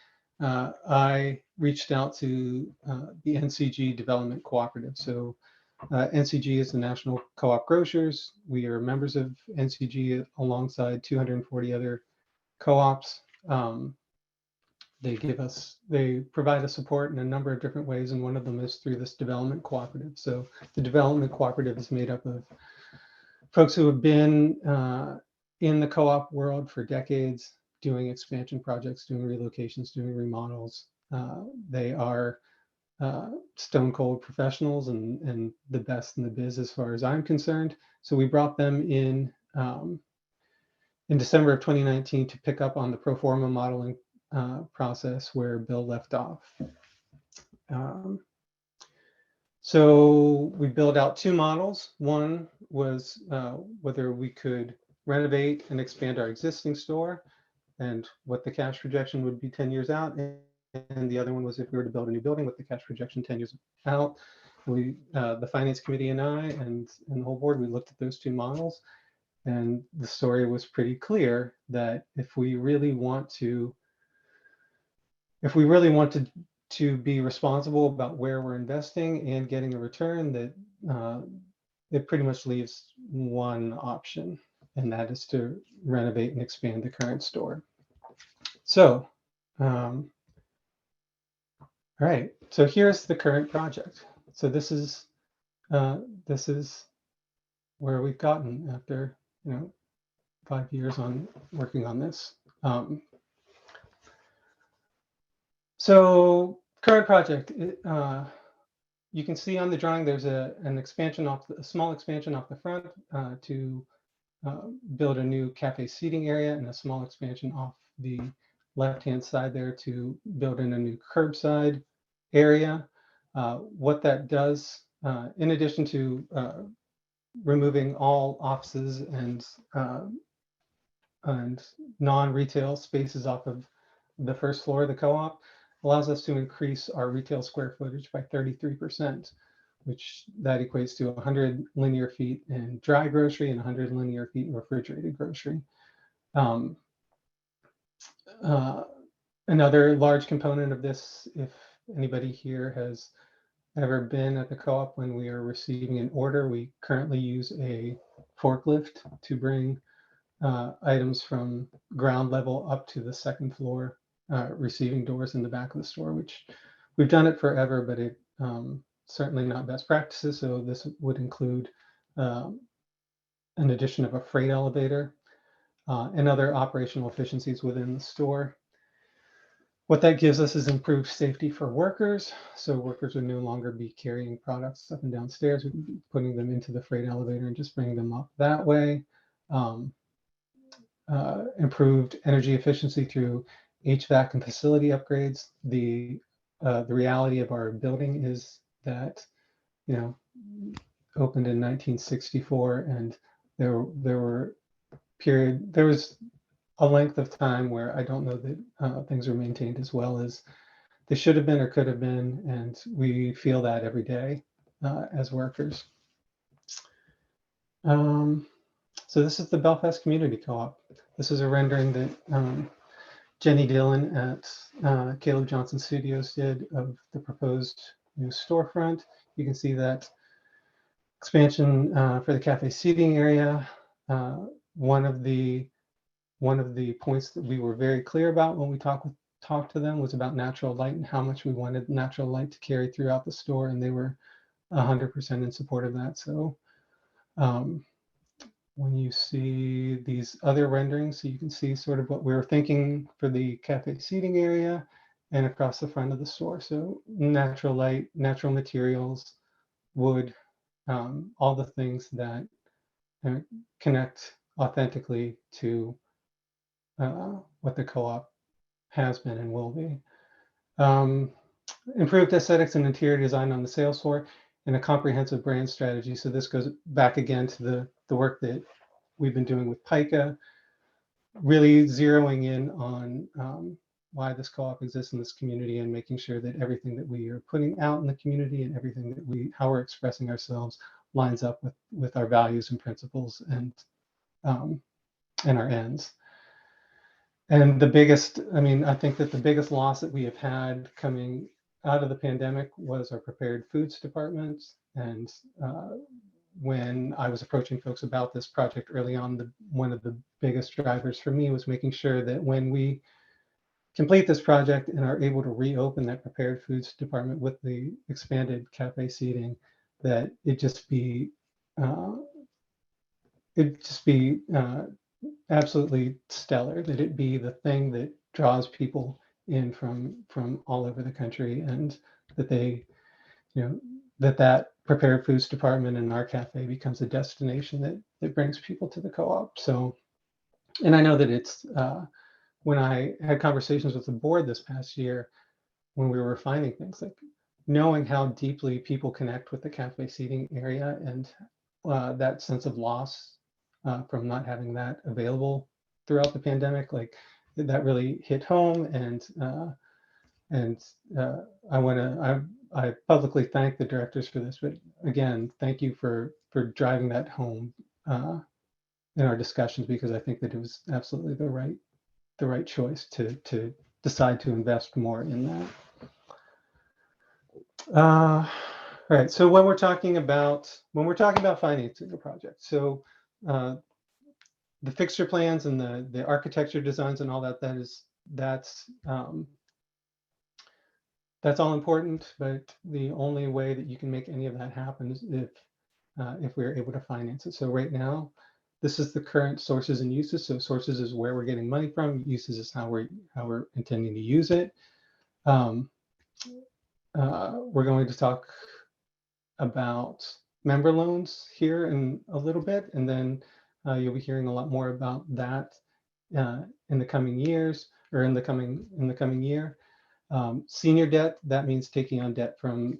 I reached out to the NCG Development Cooperative. So NCG is the National Co-op Grocers. We are members of NCG alongside 240 other co-ops. They provide us support in a number of different ways, and one of them is through this development cooperative. So the development cooperative is made up of folks who have been in the co-op world for decades, doing expansion projects, doing relocations, doing remodels. They are stone cold professionals and the best in the biz as far as I'm concerned. So we brought them in December of 2019 to pick up on the pro forma modeling process where Bill left off. So we built out two models. One was whether we could renovate and expand our existing store and what the cash projection would be 10 years out. And the other one was if we were to build a new building with the cash projection 10 years out. We, the finance committee and I and the whole board, we looked at those two models, and the story was pretty clear that if we really want to be responsible about where we're investing and getting a return, that it pretty much leaves one option, and that is to renovate and expand the current store. So, all right, so here's the current project. So this is where we've gotten after, 5 years on working on this. So current project, you can see on the drawing there's a small expansion off the front to build a new cafe seating area, and a small expansion off the left-hand side there to build in a new curbside area. What that does, in addition to removing all offices and non-retail spaces off of the first floor of the co-op, allows us to increase our retail square footage by 33%, which that equates to 100 linear feet in dry grocery and 100 linear feet in refrigerated grocery. Another large component of this, if anybody here has ever been at the co-op, when we are receiving an order, we currently use a forklift to bring items from ground level up to the second floor receiving doors in the back of the store, which we've done it forever, but it certainly not best practices. So this would include an addition of a freight elevator and other operational efficiencies within the store. What that gives us is improved safety for workers. So workers would no longer be carrying products up and down stairs. We'd be putting them into the freight elevator and just bringing them up that way. Improved energy efficiency through HVAC and facility upgrades. The reality of our building is that, you know, opened in 1964, and there was a length of time where I don't know that things were maintained as well as they should have been or could have been, and we feel that every day as workers. So this is the Belfast Community Co-op. This is a rendering that Jenny Dillon at Caleb Johnson Studios did of the proposed new storefront. You can see that expansion for the cafe seating area. One of the points that we were very clear about when we talked to them was about natural light and how much we wanted natural light to carry throughout the store, and they were 100% in support of that. So when you see these other renderings, so you can see sort of what we were thinking for the cafe seating area and across the front of the store. So natural light, natural materials, wood, all the things that connect authentically to what the co-op has been and will be. Improved aesthetics and interior design on the sales floor, and a comprehensive brand strategy. So this goes back again to the work that we've been doing with Pica, really zeroing in on why this co-op exists in this community and making sure that everything that we are putting out in the community and everything that how we're expressing ourselves lines up with our values and principles and our ends. And I think that the biggest loss that we have had coming out of the pandemic was our prepared foods department. And when I was approaching folks about this project early on, one of the biggest drivers for me was making sure that when we complete this project and are able to reopen that prepared foods department with the expanded cafe seating, that it just be absolutely stellar, that it be the thing that draws people in from all over the country, and that they, that prepared foods department in our cafe becomes a destination that brings people to the co-op. So, and I know that it's, when I had conversations with the board this past year, when we were refining things, like knowing how deeply people connect with the cafe seating area and that sense of loss from not having that available throughout the pandemic, like that really hit home. And I publicly thank the directors for this, but again, thank you for driving that home in our discussions, because I think that it was absolutely the right choice to decide to invest more in that. Right. So when we're talking about financing a project, so the fixture plans and the architecture designs and all that's all important, but the only way that you can make any of that happen is if we're able to finance it. So right now, this is the current sources and uses. So sources is where we're getting money from. Uses is how we're intending to use it. We're going to talk about member loans here in a little bit, and then you'll be hearing a lot more about that in the coming years, or in the coming year. Senior debt, that means taking on debt from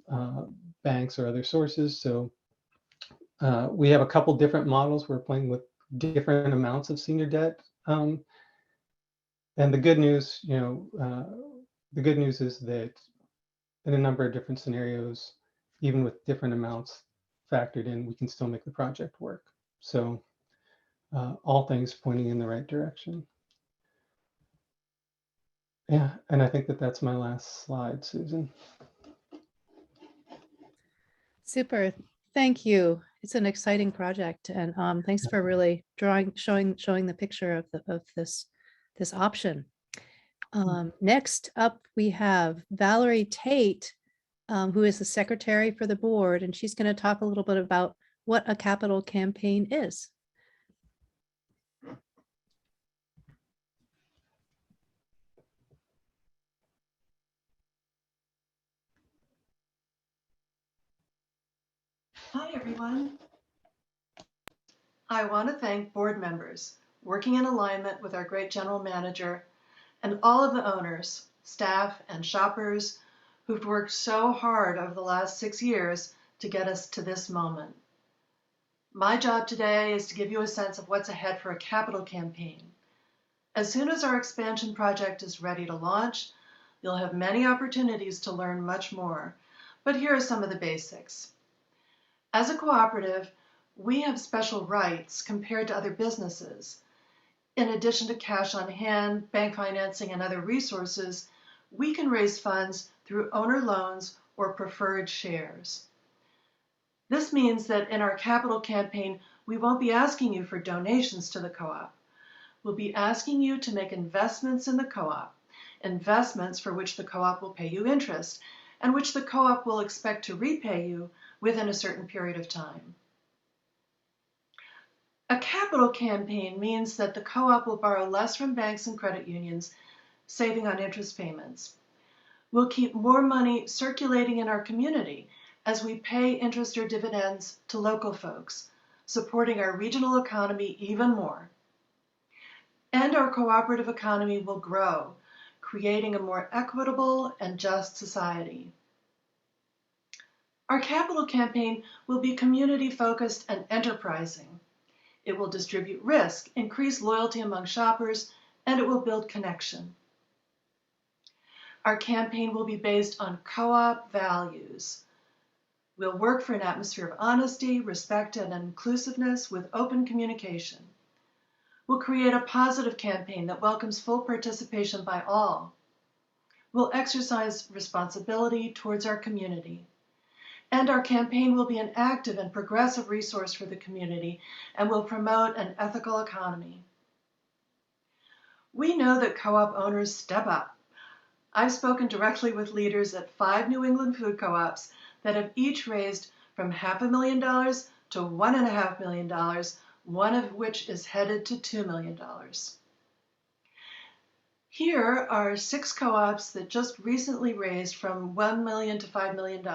banks or other sources. So we have a couple different models. We're playing with different amounts of senior debt. And the good news, is that in a number of different scenarios, even with different amounts factored in, we can still make the project work. So all things pointing in the right direction. Yeah, and I think that's my last slide, Susan. Super. Thank you. It's an exciting project, and thanks for really showing the picture of this option. Next up, we have Valerie Tate, who is the secretary for the board, and she's going to talk a little bit about what a capital campaign is. Hi, everyone. I want to thank board members working in alignment with our great general manager and all of the owners, staff, and shoppers who've worked so hard over the last 6 years to get us to this moment. My job today is to give you a sense of what's ahead for a capital campaign. As soon as our expansion project is ready to launch, you'll have many opportunities to learn much more, but here are some of the basics. As a cooperative, we have special rights compared to other businesses. In addition to cash on hand, bank financing, and other resources, we can raise funds through owner loans or preferred shares. This means that in our capital campaign, we won't be asking you for donations to the co-op. We'll be asking you to make investments in the co-op, investments for which the co-op will pay you interest, and which the co-op will expect to repay you within a certain period of time. A capital campaign means that the co-op will borrow less from banks and credit unions, saving on interest payments. We'll keep more money circulating in our community as we pay interest or dividends to local folks, supporting our regional economy even more. And our cooperative economy will grow, creating a more equitable and just society. Our capital campaign will be community-focused and enterprising. It will distribute risk, increase loyalty among shoppers, and it will build connection. Our campaign will be based on co-op values. We'll work for an atmosphere of honesty, respect, and inclusiveness with open communication. We'll create a positive campaign that welcomes full participation by all. We'll exercise responsibility towards our community. And our campaign will be an active and progressive resource for the community and will promote an ethical economy. We know that co-op owners step up. I've spoken directly with leaders at 5 New England food co-ops that have each raised from $500,000 to $1.5 million, one of which is headed to $2 million. Here are 6 co-ops that just recently raised from $1 million to $5 million.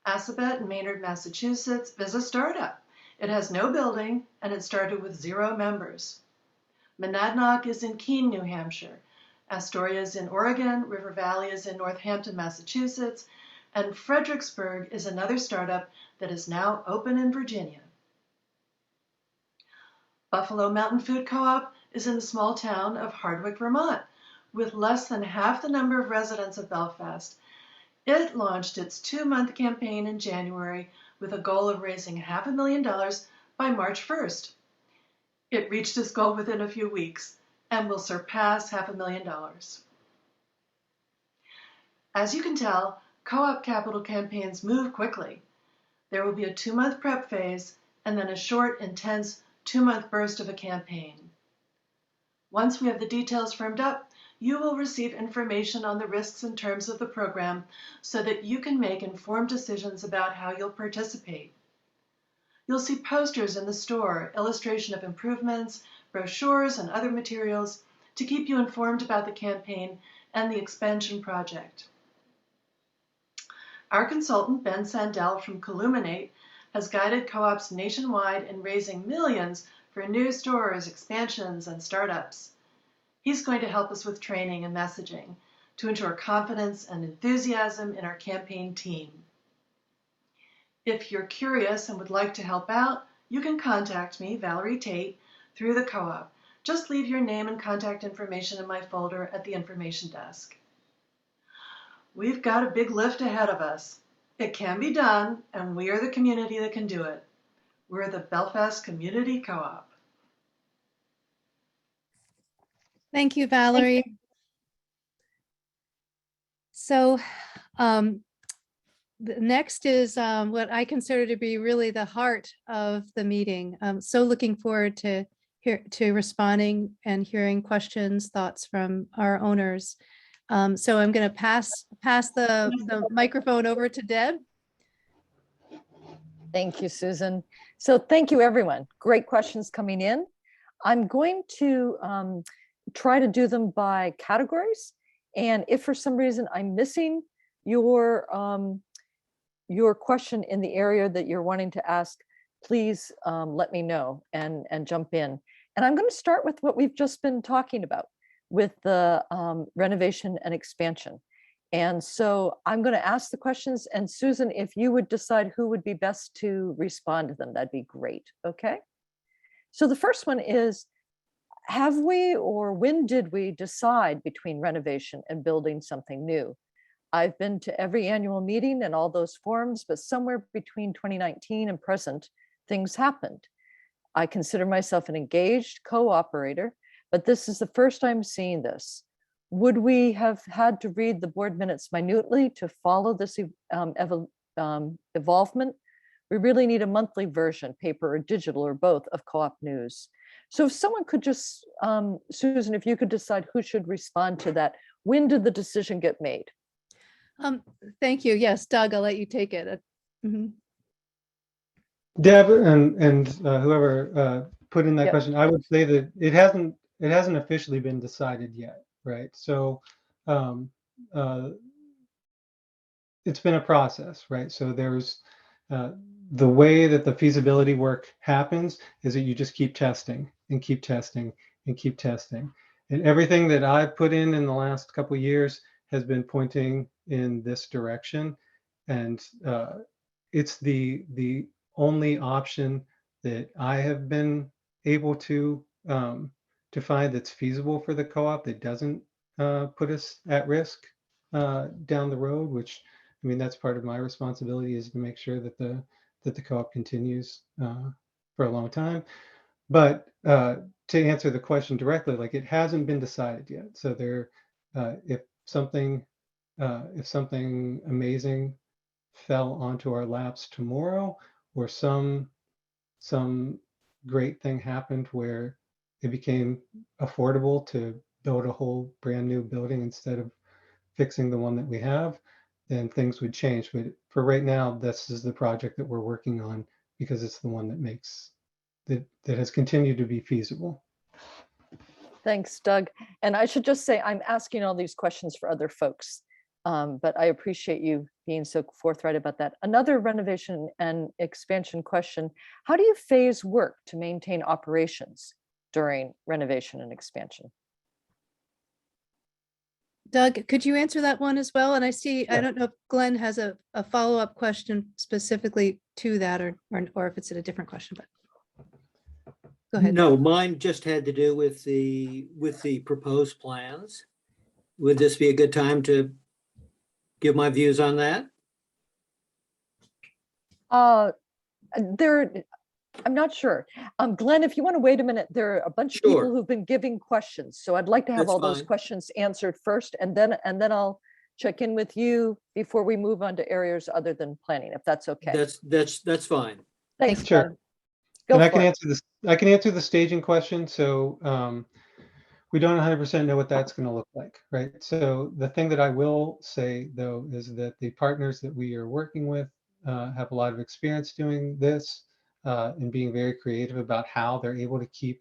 Assabet in Maynard, Massachusetts is a startup. It has no building and it started with 0 members. Monadnock is in Keene, New Hampshire. Astoria is in Oregon. River Valley is in Northampton, Massachusetts. And Fredericksburg is another startup that is now open in Virginia. Buffalo Mountain Food Co-op is in the small town of Hardwick, Vermont, with less than half the number of residents of Belfast. It launched its 2-month campaign in January with a goal of raising $500,000 by March 1st. It reached its goal within a few weeks and will surpass $500,000. As you can tell, co-op capital campaigns move quickly. There will be a 2-month prep phase and then a short, intense 2-month burst of a campaign. Once we have the details firmed up, you will receive information on the risks and terms of the program so that you can make informed decisions about how you'll participate. You'll see posters in the store, illustration of improvements, brochures, and other materials to keep you informed about the campaign and the expansion project. Our consultant, Ben Sandell from Colluminate, has guided co-ops nationwide in raising millions for new stores, expansions, and startups. He's going to help us with training and messaging to ensure confidence and enthusiasm in our campaign team. If you're curious and would like to help out, you can contact me, Valerie Tate, through the co-op. Just leave your name and contact information in my folder at the information desk. We've got a big lift ahead of us. It can be done, and we are the community that can do it. We're the Belfast Community Co-op. Thank you, Valerie. So the next is what I consider to be really the heart of the meeting. I'm so looking forward to responding and hearing questions, thoughts from our owners. So I'm going to pass the microphone over to Deb. Thank you, Susan. So thank you, everyone. Great questions coming in. I'm going to try to do them by categories. And if for some reason I'm missing your your question in the area that you're wanting to ask, please let me know and jump in. And I'm going to start with what we've just been talking about with the renovation and expansion. And so I'm going to ask the questions, and Susan, if you would decide who would be best to respond to them, that'd be great. Okay. So the first one is, have we, or when did we decide between renovation and building something new? I've been to every annual meeting and all those forums, but somewhere between 2019 and present, things happened. I consider myself an engaged co-operator, but this is the first I'm seeing this. Would we have had to read the board minutes minutely to follow this evolvement? We really need a monthly version, paper or digital or both, of co-op news. So if someone could just, Susan, if you could decide who should respond to that, when did the decision get made? Thank you. Yes, Doug, I'll let you take it. Mhm. Deb and whoever put in that Yep. question, I would say that it hasn't officially been decided yet, right? So it's been a process, right? So there's the way that the feasibility work happens is that you just keep testing and keep testing and keep testing. And everything that I've put in the last couple of years has been pointing in this direction. And it's the only option that I have been able to find that's feasible for the co-op, that doesn't put us at risk down the road, which, I mean, that's part of my responsibility, is to make sure that the co-op continues for a long time. But to answer the question directly, like, it hasn't been decided yet. So there, if something amazing fell onto our laps tomorrow, or some great thing happened where it became affordable to build a whole brand new building instead of fixing the one that we have, then things would change. But for right now, this is the project that we're working on because it's the one that makes that has continued to be feasible. Thanks, Doug. And I should just say, I'm asking all these questions for other folks, but I appreciate you being so forthright about that. Another renovation and expansion question: how do you phase work to maintain operations during renovation and expansion? Doug, could you answer that one as well? And I see, I Yeah. don't know if Glenn has a follow-up question specifically to that, or if it's a different question, but go ahead. No, mine just had to do with the proposed plans. Would this be a good time to give my views on that? I'm not sure. Glenn, if you want to wait a minute, there are a bunch of people Sure. who've been giving questions. So I'd like to have That's all those fine. questions answered first, and then I'll check in with you before we move on to areas other than planning, if that's okay. That's fine. Thanks, Sure. Glenn. Go And I for can it. answer this. I can answer the staging question. So we don't 100% know what that's going to look like, right? So the thing that I will say, though, is that the partners that we are working with have a lot of experience doing this and being very creative about how they're able to keep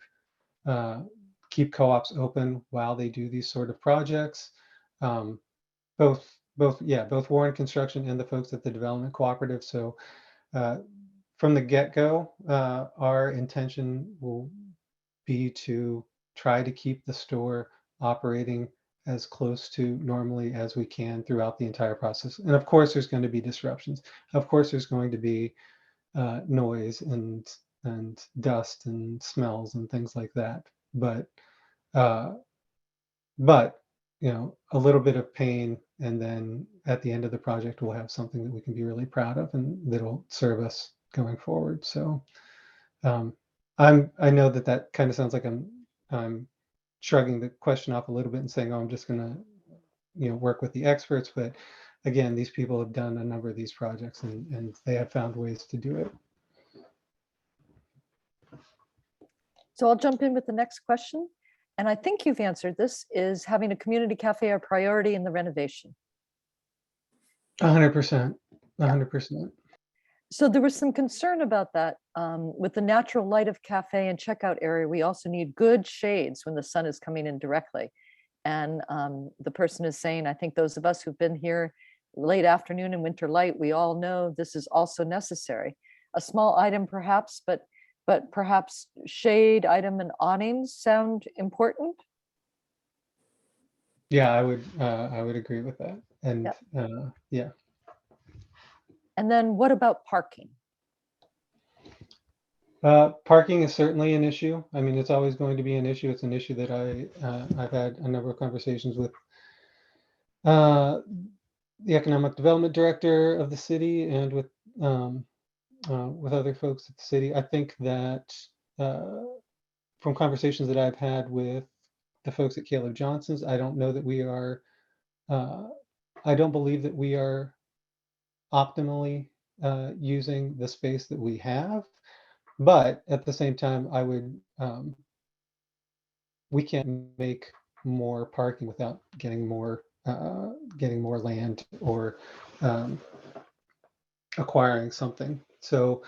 co-ops open while they do these sort of projects. Both Warren Construction and the folks at the Development Cooperative. So from the get-go, our intention will be to try to keep the store operating as close to normally as we can throughout the entire process. And of course, there's going to be disruptions. Of course, there's going to be noise and dust and smells and things like that. But you know, a little bit of pain, and then at the end of the project, we'll have something that we can be really proud of and that'll serve us going forward. So I know that kind of sounds like I'm shrugging the question off a little bit and saying, oh, I'm just going to, you know, work with the experts. But again, these people have done a number of these projects and they have found ways to do it. So I'll jump in with the next question. And I think you've answered this: is having a community cafe a priority in the renovation? 100%, 100%. So there was some concern about that. With the natural light of cafe and checkout area, we also need good shades when the sun is coming in directly. And the person is saying, I think those of us who've been here late afternoon and winter light, we all know this is also necessary. A small item perhaps, but perhaps shade item and awnings sound important. Yeah, I would agree with that. And yeah. And then what about parking? Parking is certainly an issue. I mean, it's always going to be an issue. It's an issue that I've had a number of conversations with the economic development director of the city and with other folks at the city. I think that from conversations that I've had with the folks at Caleb Johnson's, I don't know that we are. I don't believe that we are optimally using the space that we have. But at the same time, I would, we can't make more parking without getting more land or acquiring something. So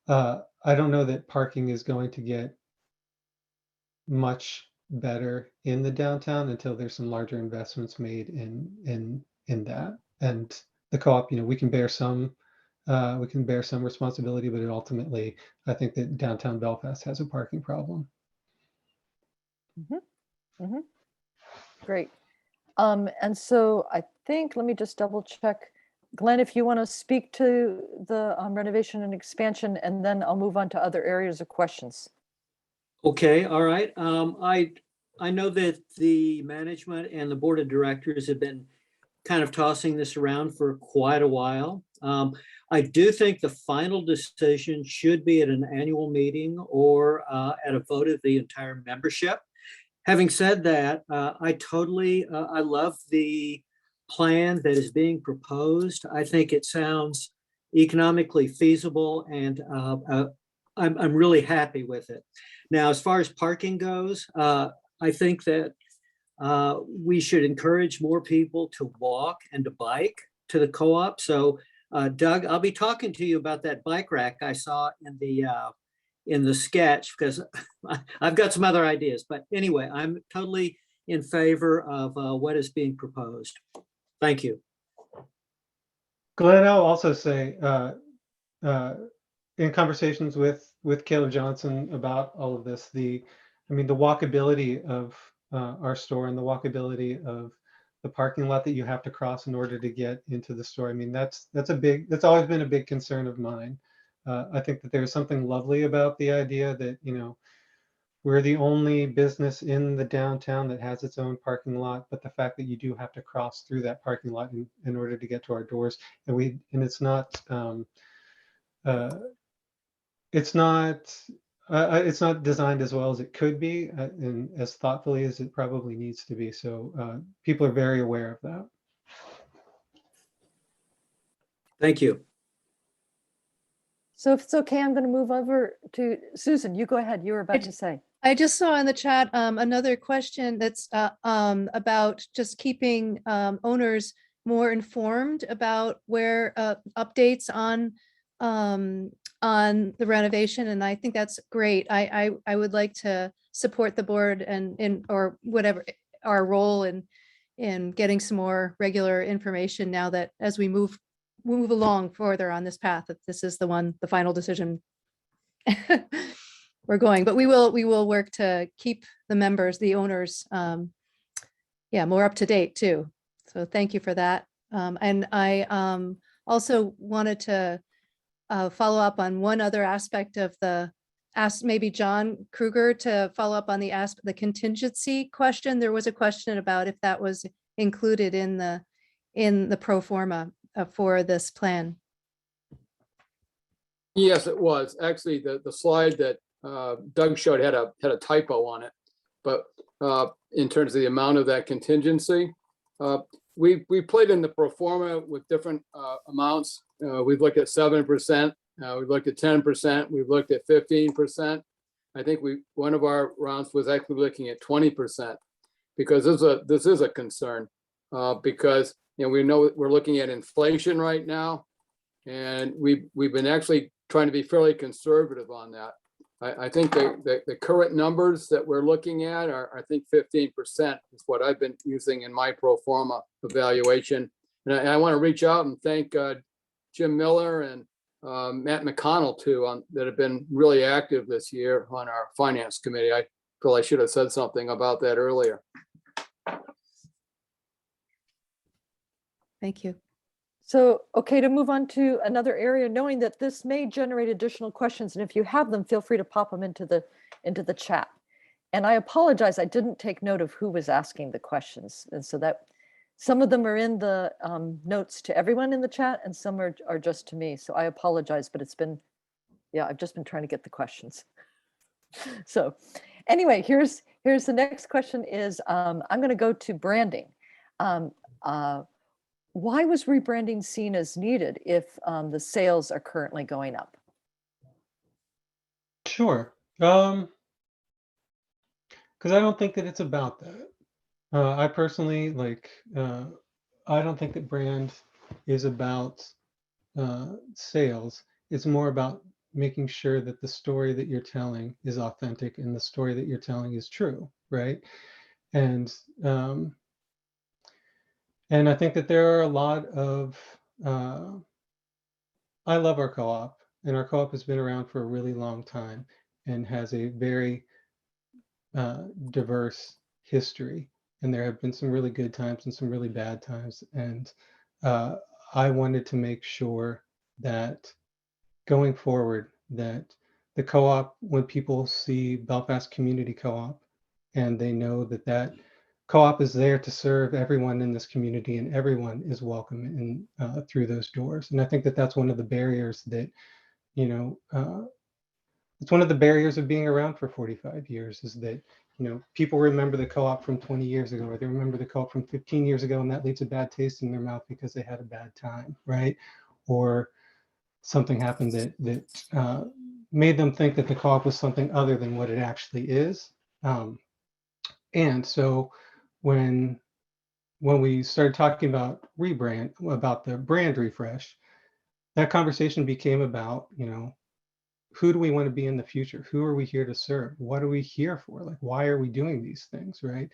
I don't know that parking is going to get much better in the downtown until there's some larger investments made in that. And the co-op, we can bear some responsibility, but ultimately, I think that downtown Belfast has a parking problem. Great. And so I think, let me just double check. Glenn, if you want to speak to the renovation and expansion, and then I'll move on to other areas of questions. Okay, all right. I know that the management and the board of directors have been kind of tossing this around for quite a while. I do think the final decision should be at an annual meeting or at a vote of the entire membership. Having said that, I love the plan that is being proposed. I think it sounds economically feasible, and I'm really happy with it. Now, as far as parking goes, I think that we should encourage more people to walk and to bike to the co-op. So Doug, I'll be talking to you about that bike rack I saw in the sketch, because I've got some other ideas. But anyway, I'm totally in favor of what is being proposed. Thank you. Glenn, I'll also say, in conversations with Caleb Johnson about all of this, the walkability of our store and the walkability of the parking lot that you have to cross in order to get into the store. I mean, that's always been a big concern of mine. I think that there's something lovely about the idea that, we're the only business in the downtown that has its own parking lot, but the fact that you do have to cross through that parking lot in order to get to our doors, and it's not designed as well as it could be, and as thoughtfully as it probably needs to be. So people are very aware of that. Thank you. So if it's okay, I'm going to move over to Susan. You go ahead. You were about to say. I just saw in the chat another question that's about just keeping owners more informed about where updates on the renovation, and I think that's great. I would like to support the board and or whatever our role in getting some more regular information now that as we move along further on this path, that this is the final decision we're going. But we will work to keep the members, the owners, more up to date too. So thank you for that. And I also wanted to follow up on one other aspect of ask maybe John Kruger to follow up on the contingency question. There was a question about if that was included in the pro forma for this plan. Yes, it was. Actually, the slide that Doug showed had a typo on it. But in terms of the amount of that contingency, we played in the pro forma with different amounts. We've looked at 7%. We've looked at 10%. We've looked at 15%. I think one of our rounds was actually looking at 20%, because this is a concern, because we know we're looking at inflation right now, and we've been actually trying to be fairly conservative on that. I think the current numbers that we're looking at are, I think 15% is what I've been using in my pro forma evaluation. And I want to reach out and thank Jim Miller and Matt McConnell too, that have been really active this year on our finance committee. I feel I should have said something about that earlier. Thank you. So, okay, to move on to another area, knowing that this may generate additional questions, and if you have them, feel free to pop them into the chat. And I apologize, I didn't take note of who was asking the questions, and so that some of them are in the notes to everyone in the chat, and some are just to me. So I apologize, but it's been, yeah, I've just been trying to get the questions. So, anyway, here's the next question. Is I'm going to go to branding. Why was rebranding seen as needed if the sales are currently going up? Sure. Because I don't think that it's about that. I personally I don't think that brand is about sales. It's more about making sure that the story that you're telling is authentic and the story that you're telling is true, right? And I think that there are a lot of I love our co-op, and our co-op has been around for a really long time and has a very diverse history. And there have been some really good times and some really bad times. And I wanted to make sure that going forward, that the co-op, when people see Belfast Community Co-op, and they know that that co-op is there to serve everyone in this community, and everyone is welcome in through those doors. And I think that that's one of the barriers that, you know, it's one of the barriers of being around for 45 years, is that, you know, people remember the co-op from 20 years ago, or they remember the co-op from 15 years ago, and that leaves a bad taste in their mouth because they had a bad time, right? Or something happened that made them think that the co-op was something other than what it actually is. And so when we started talking about about the brand refresh, that conversation became about, you know, who do we want to be in the future? Who are we here to serve? What are we here for? Like, why are we doing these things, right?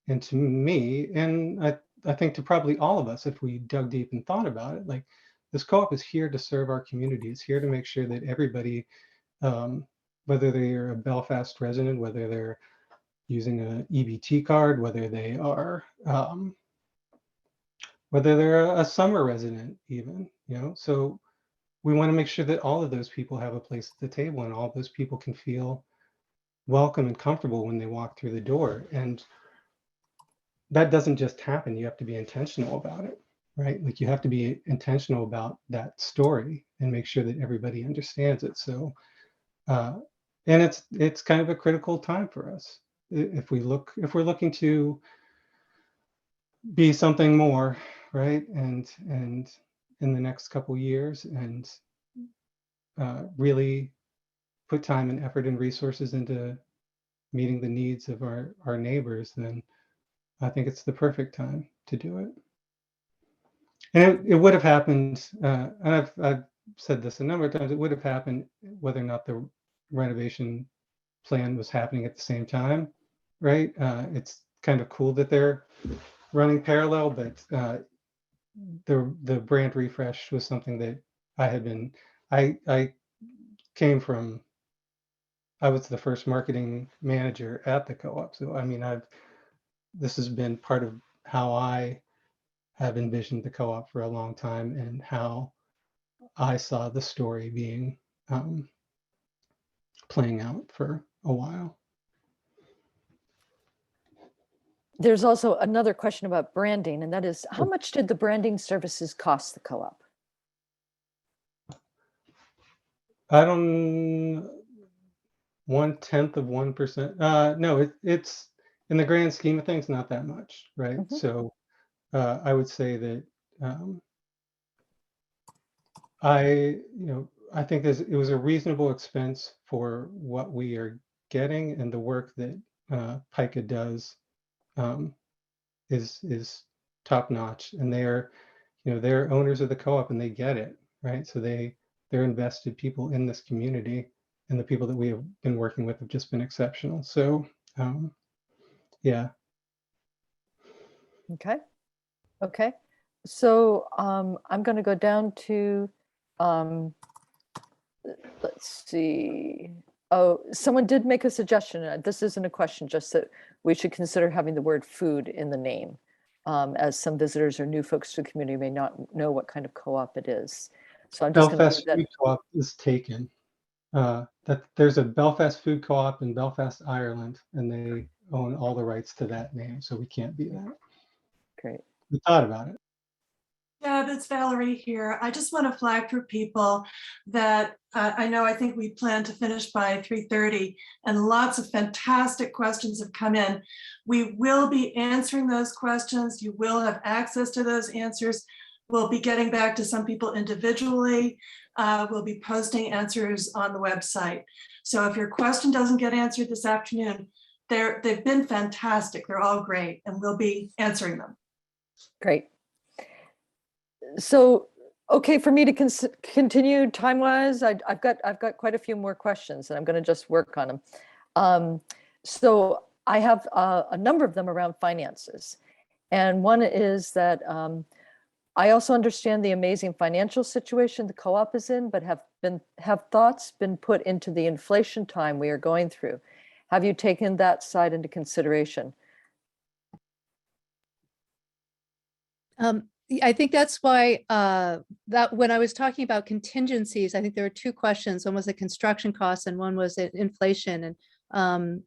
And to me, and I think to probably all of us, if we dug deep and thought about it, like, this co-op is here to serve our community. It's here to make sure that everybody, whether they're a Belfast resident, whether they're using an EBT card, whether they're a summer resident even, you know, so we want to make sure that all of those people have a place at the table, and all those people can feel welcome and comfortable when they walk through the door. And that doesn't just happen. You have to be intentional about it, right? Like, you have to be intentional about that story and make sure that everybody understands it. So, and it's kind of a critical time for us. If we're looking to be something more, right? And in the next couple years, and really put time and effort and resources into meeting the needs of our neighbors, then I think it's the perfect time to do it. And it would have happened, and I've said this a number of times, it would have happened whether or not the renovation plan was happening at the same time, right? It's kind of cool that they're running parallel, but the brand refresh was something that I came from. I was the first marketing manager at the co-op. So, I mean, this has been part of how I have envisioned the co-op for a long time, and how I saw the story being playing out for a while. There's also another question about branding, and that is, how much did the branding services cost the co-op? I don't, 0.1%. No, it's in the grand scheme of things, not that much, right? Mhm. So I would say that I think it was a reasonable expense for what we are getting, and the work that PICA does is top notch, and they're owners of the co-op, and they get it, right? So they're invested people in this community, and the people that we have been working with have just been exceptional. So yeah. Okay. So I'm going to go down to, let's see. Oh, someone did make a suggestion. This isn't a question, just that we should consider having the word food in the name, as some visitors or new folks to the community may not know what kind of co-op it is. So I'm just going to Belfast leave that. Food Co-op is taken. That there's a Belfast Food Co-op in Belfast, Ireland, and they own all the rights to that name, so we can't be that. Great. We thought about it. Yeah, that's Valerie here. I just want to flag for people that I think we plan to finish by 3:30 and lots of fantastic questions have come in. We will be answering those questions. You will have access to those answers. We'll be getting back to some people individually. We'll be posting answers on the website. So if your question doesn't get answered this afternoon, they've been fantastic. They're all great, and we'll be answering them. Great. So, okay, for me to continue time-wise, I've got quite a few more questions, and I'm going to just work on them. So I have a number of them around finances, and one is that I also understand the amazing financial situation the co-op is in, but have thoughts been put into the inflation time we are going through? Have you taken that side into consideration? I think that's why that when I was talking about contingencies, I think there were two questions. One was the construction costs and one was inflation. And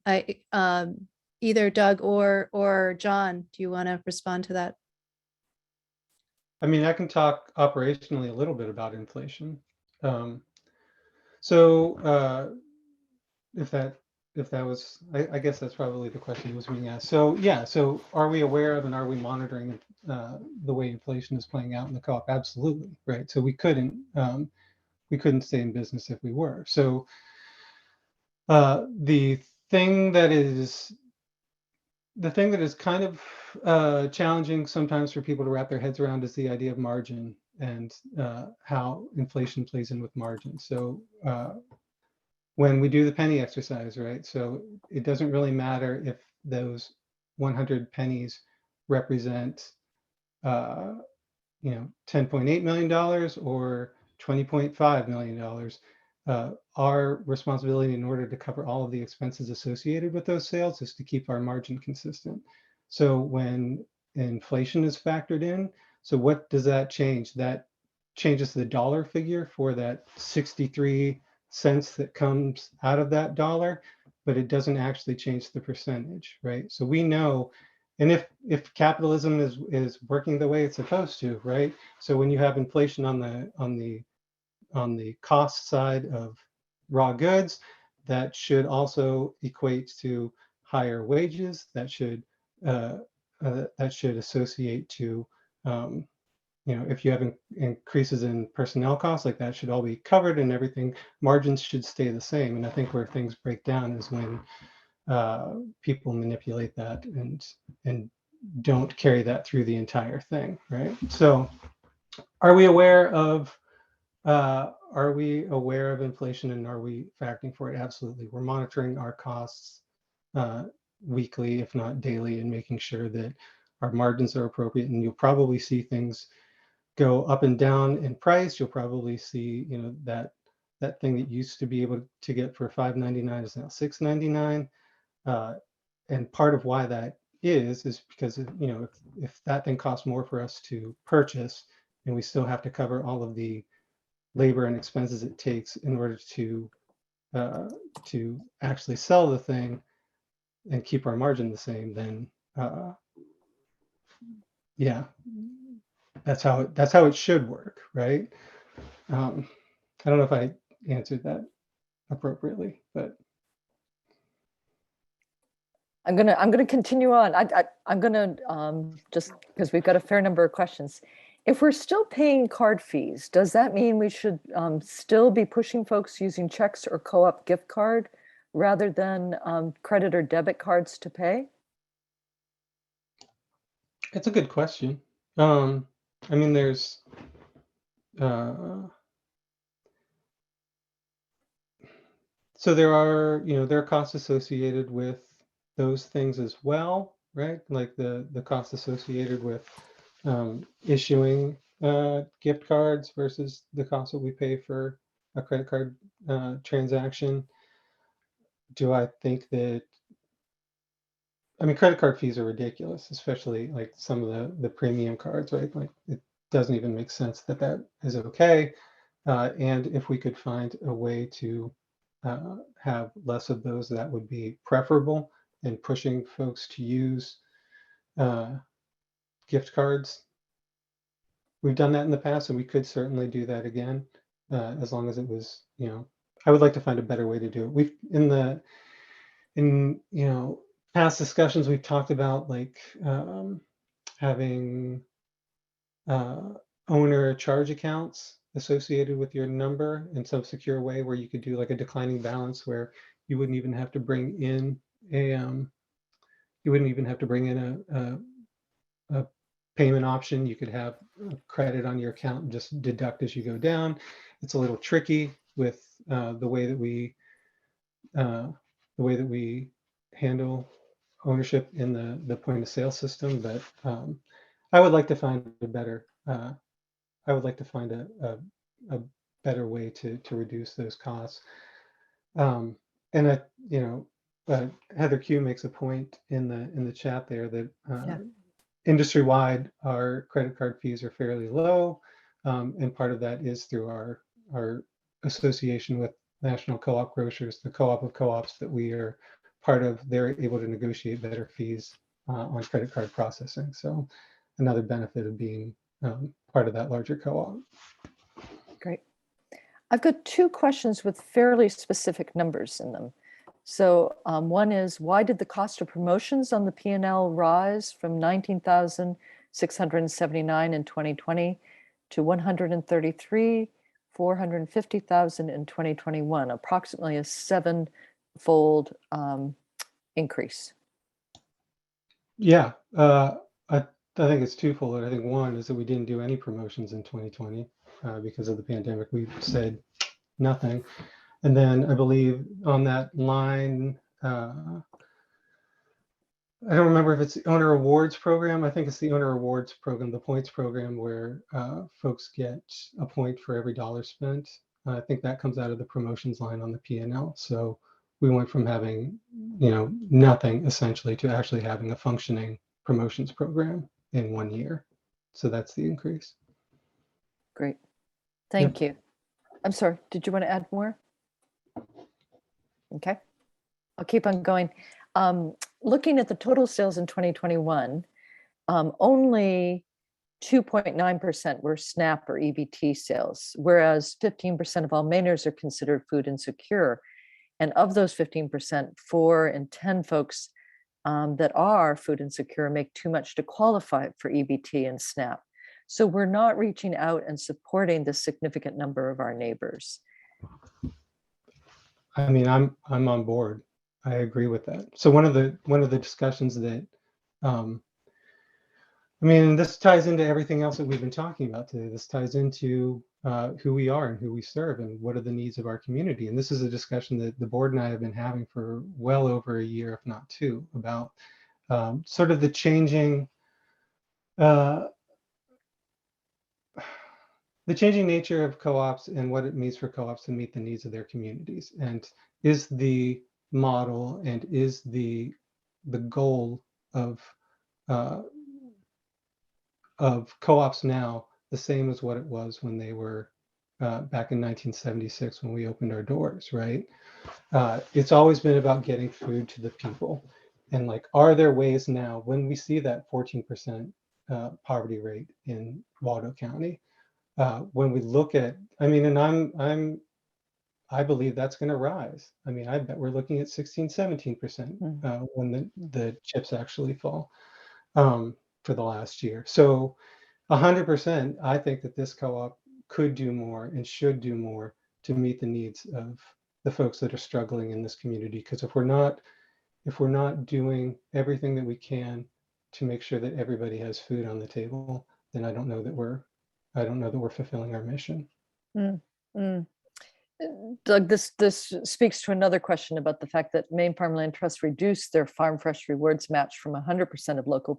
either Doug or John, do you want to respond to that? I mean, I can talk operationally a little bit about inflation. So if that was, I guess that's probably the question was being asked. So yeah, so are we aware of and are we monitoring the way inflation is playing out in the co-op? Absolutely, right. So we couldn't stay in business if we were. So the thing that is kind of challenging sometimes for people to wrap their heads around is the idea of margin and how inflation plays in with margin. So when we do the penny exercise, right? So it doesn't really matter if those 100 pennies represent, $10.8 million or $20.5 million. Our responsibility in order to cover all of the expenses associated with those sales is to keep our margin consistent. So when inflation is factored in, so what does that change? That changes the dollar figure for that 63 cents that comes out of that dollar, but it doesn't actually change the percentage, right? So we know, and if capitalism is working the way it's supposed to, right? So when you have inflation on the cost side of raw goods, that should also equate to higher wages. That should associate to if you have increases in personnel costs, like that should all be covered and everything. Margins should stay the same. And I think where things break down is when people manipulate that and don't carry that through the entire thing, right? So are we aware of inflation and are we factoring for it? Absolutely. We're monitoring our costs weekly, if not daily, and making sure that our margins are appropriate. And you'll probably see things go up and down in price. You'll probably see, that thing that used to be able to get for $5.99 is now $6.99. And part of why that is because if that thing costs more for us to purchase, and we still have to cover all of the labor and expenses it takes in order to actually sell the thing and keep our margin the same, then yeah, that's how it should work, right? I don't know if I answered that appropriately, but I'm gonna continue on. I'm gonna just because we've got a fair number of questions. If we're still paying card fees, does that mean we should still be pushing folks using checks or co-op gift card rather than credit or debit cards to pay? it's a good question. I mean, there's so there are costs associated with those things as well, right? Like the costs associated with issuing gift cards versus the cost that we pay for a credit card transaction. Do I think that, I mean, credit card fees are ridiculous, especially like some of the premium cards, right? Like it doesn't even make sense that that is okay. And if we could find a way to have less of those, that would be preferable, and pushing folks to use gift cards. We've done that in the past, and we could certainly do that again, as long as it was, you know, I would like to find a better way to do it. We've in past discussions, we've talked about like having owner charge accounts associated with your number in some secure way, where you could do like a declining balance, where you wouldn't even have to bring in a payment option. You could have credit on your account and just deduct as you go down. It's a little tricky with the way that we handle ownership in the point of sale system, but I would like to find a better a better way to reduce those costs. And Heather Q makes a point in the chat there that industry-wide, our credit card fees are fairly low, and part of that is through our association with National Co-op Grocers, the co-op of co-ops that we are part of. They're able to negotiate better fees on credit card processing. So another benefit of being part of that larger co-op. Great. I've got two questions with fairly specific numbers in them. So one is, why did the cost of promotions on the P&L rise from 19,679 in 2020 to 133,450,000 in 2021, approximately a seven-fold increase? Yeah, I think it's twofold. I think one is that we didn't do any promotions in 2020 because of the pandemic. We said nothing. And then I believe on that line, I don't remember if it's the owner awards program. I think it's the owner awards program, the points program, where folks get a point for every dollar spent. I think that comes out of the promotions line on the P&L. So we went from having, nothing essentially to actually having a functioning promotions program in 1 year. So that's the increase. Great. Thank you. I'm sorry, did you want to add more? Okay, I'll keep on going. Looking at the total sales in 2021, only 2.9% were SNAP or EBT sales, whereas 15% of all Mainers are considered food insecure. And of those 15%, 4 in 10 folks that are food insecure make too much to qualify for EBT and SNAP. So we're not reaching out and supporting the significant number of our neighbors. I mean, I'm on board. I agree with that. So one of the discussions that, this ties into everything else that we've been talking about today. This ties into who we are and who we serve and what are the needs of our community. And this is a discussion that the board and I have been having for well over a year, if not two, about sort of the changing nature of co-ops and what it means for co-ops to meet the needs of their communities. And is the model and is the goal of co-ops now the same as what it was when they were back in 1976 when we opened our doors, right? It's always been about getting food to the people. And like, are there ways now when we see that 14% poverty rate in Waldo County, when we look at, and I believe that's going to rise. I bet we're looking at 16, 17% when the chips actually fall for the last year. So 100%, I think that this co-op could do more and should do more to meet the needs of the folks that are struggling in this community. Because if we're not doing everything that we can to make sure that everybody has food on the table, then I don't know that we're fulfilling our mission. Doug, this speaks to another question about the fact that Maine Farmland Trust reduced their Farm Fresh Rewards match from 100% of local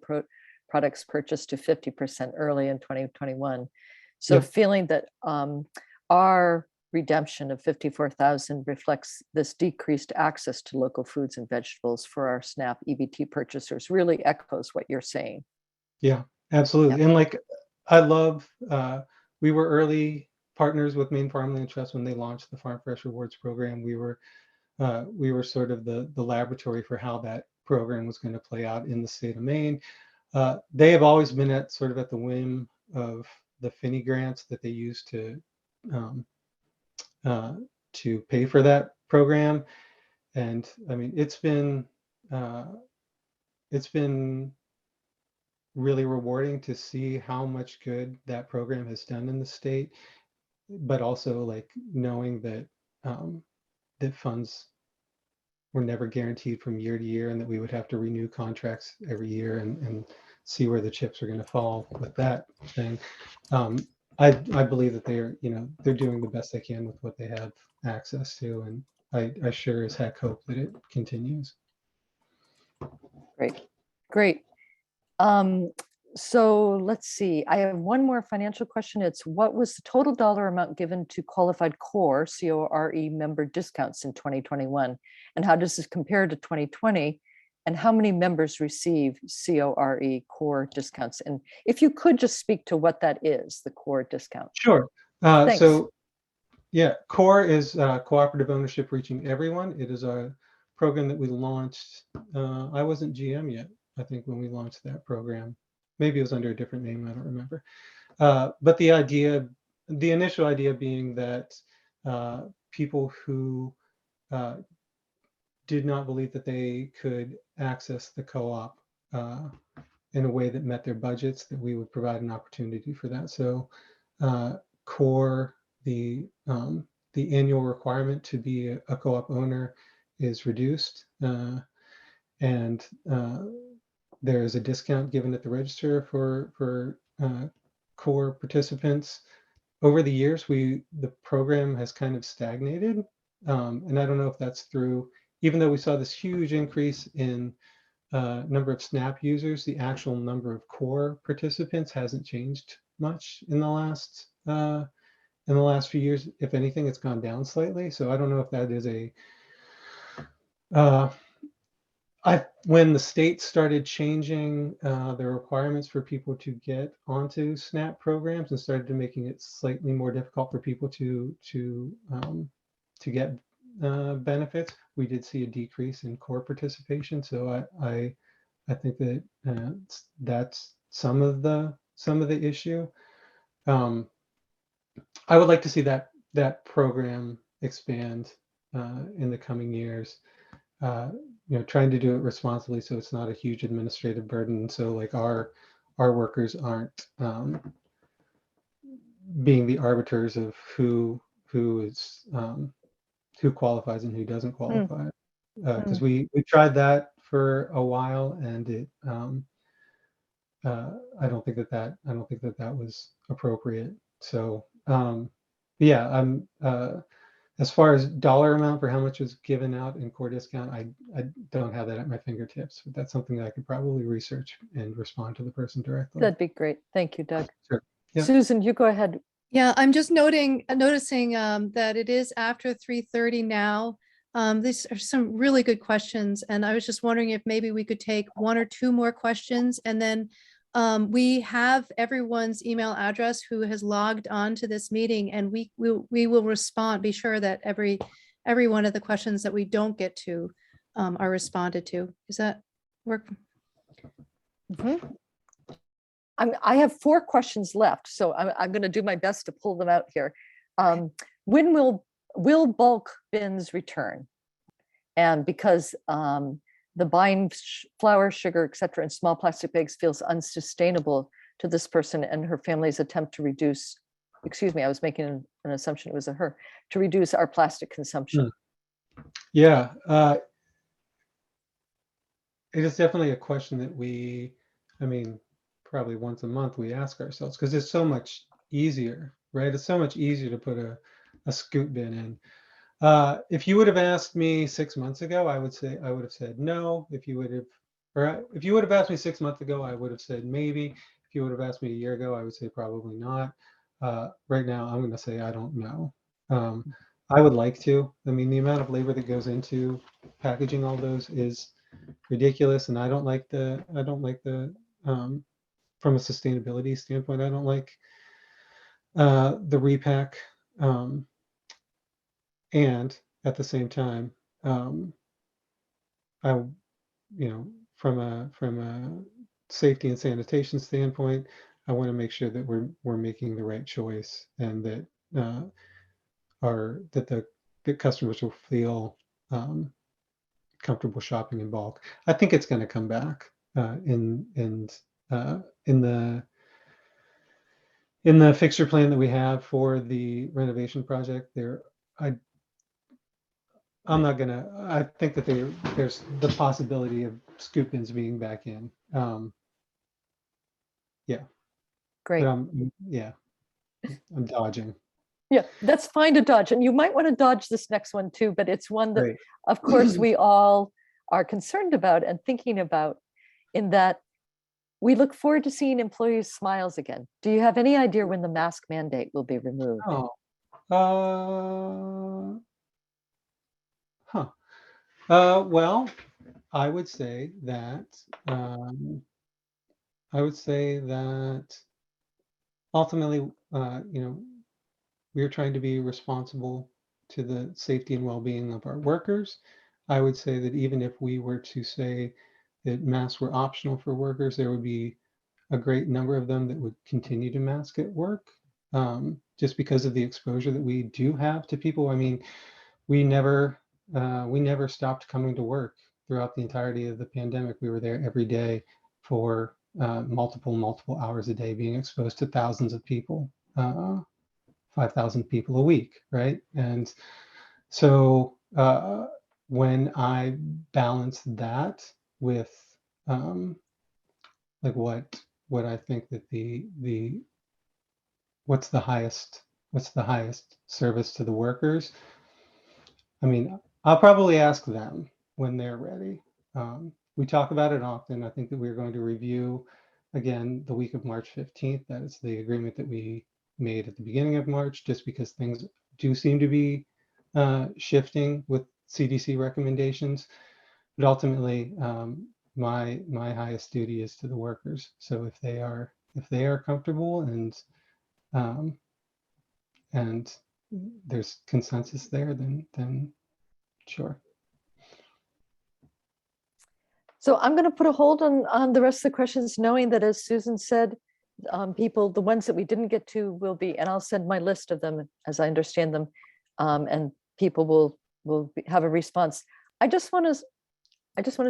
products purchased to 50% early in 2021. So Yeah. feeling that our redemption of 54,000 reflects this decreased access to local foods and vegetables for our SNAP EBT purchasers really echoes what you're saying. Yeah, absolutely. Yeah. And like, I love, we were early partners with Maine Farmland Trust when they launched the Farm Fresh Rewards program. We were sort of the laboratory for how that program was going to play out in the state of Maine. They have always been at the whim of the Finney grants that they use to pay for that program. And I mean, it's been really rewarding to see how much good that program has done in the state, but also like knowing that that funds were never guaranteed from year to year, and that we would have to renew contracts every year and see where the chips are going to fall with that thing. I believe that they're doing the best they can with what they have access to, and I sure as heck hope that it continues. Great, great. So let's see, I have one more financial question. It's what was the total dollar amount given to qualified core CORE member discounts in 2021? And how does this compare to 2020? And how many members receive core discounts? And if you could just speak to what that is, the core discount. Sure. Thanks. So yeah, CORE is cooperative ownership reaching everyone. It is a program that we launched. I wasn't GM yet, I think, when we launched that program. Maybe it was under a different name, I don't remember. But the initial idea being that people who did not believe that they could access the co-op in a way that met their budgets, that we would provide an opportunity for that. So CORE, the annual requirement to be a co-op owner is reduced, and there is a discount given at the register for core participants. Over the years, the program has kind of stagnated, and I don't know if that's through, even though we saw this huge increase in number of SNAP users, the actual number of core participants hasn't changed much in the last few years. If anything, it's gone down slightly. So I don't know if that is when the state started changing the requirements for people to get onto SNAP programs and started to making it slightly more difficult for people to get benefits, we did see a decrease in core participation. So I think that that's some of the issue. I would like to see that program expand in the coming years. Trying to do it responsibly so it's not a huge administrative burden. So like our workers aren't being the arbiters of who qualifies and who doesn't qualify. Because we tried that for a while, and it I don't think that was appropriate. So yeah, I'm as far as dollar amount for how much was given out in core discount, I don't have that at my fingertips, but that's something that I could probably research and respond to the person directly. That'd be great. Thank you, Doug. Sure. Yeah. Susan, you go ahead. Yeah, I'm just noticing that it is after 3:30 now. These are some really good questions, and I was just wondering if maybe we could take one or two more questions, and then we have everyone's email address who has logged on to this meeting, and we will respond. Be sure that every one of the questions that we don't get to are responded to. Does that work? Mm-hmm. I have 4 questions left, so I'm going to do my best to pull them out here. When will bulk bins return? And because the buying flour, sugar, et cetera, in small plastic bags feels unsustainable to this person and her family's attempt to reduce, excuse me, I was making an assumption it was a her, to reduce our plastic consumption. Yeah, it is definitely a question that probably once a month we ask ourselves, because it's so much easier, right? It's so much easier to put a scoop bin in. If you would have asked me 6 months ago, I would have said no. If you would have if you would have asked me 6 months ago, I would have said maybe. If you would have asked me a year ago, I would say probably not. Right now, I'm going to say I don't know. I would like to. I mean, the amount of labor that goes into packaging all those is ridiculous, and I don't like the from a sustainability standpoint, I don't like the repack. And at the same time, I, from a safety and sanitation standpoint, I want to make sure that we're making the right choice, and that the customers will feel comfortable shopping in bulk. I think it's going to come back in the fixture plan that we have for the renovation project. I think that there's the possibility of scoop bins being back in. Great. But I'm dodging. Yeah, that's fine to dodge. And you might want to dodge this next one too, but it's one that, Right. of course, we all are concerned about and thinking about, in that we look forward to seeing employees' smiles again. Do you have any idea when the mask mandate will be removed? Well, I would say that ultimately, we're trying to be responsible to the safety and well-being of our workers. I would say that even if we were to say that masks were optional for workers, there would be a great number of them that would continue to mask at work, just because of the exposure that we do have to people. I mean, we never stopped coming to work throughout the entirety of the pandemic. We were there every day for multiple hours a day, being exposed to thousands of people, 5,000 people a week, right? And so when I balance that with like what I think that what's the highest service to the workers, I mean, I'll probably ask them when they're ready. We talk about it often. I think that we're going to review again the week of March 15th. That is the agreement that we made at the beginning of March, just because things do seem to be shifting with CDC recommendations. But ultimately, my highest duty is to the workers. So if they are comfortable and there's consensus there, then sure. So I'm going to put a hold on the rest of the questions, knowing that, as Susan said, people, the ones that we didn't get to will be, and I'll send my list of them as I understand them, and people will have a response. I just want to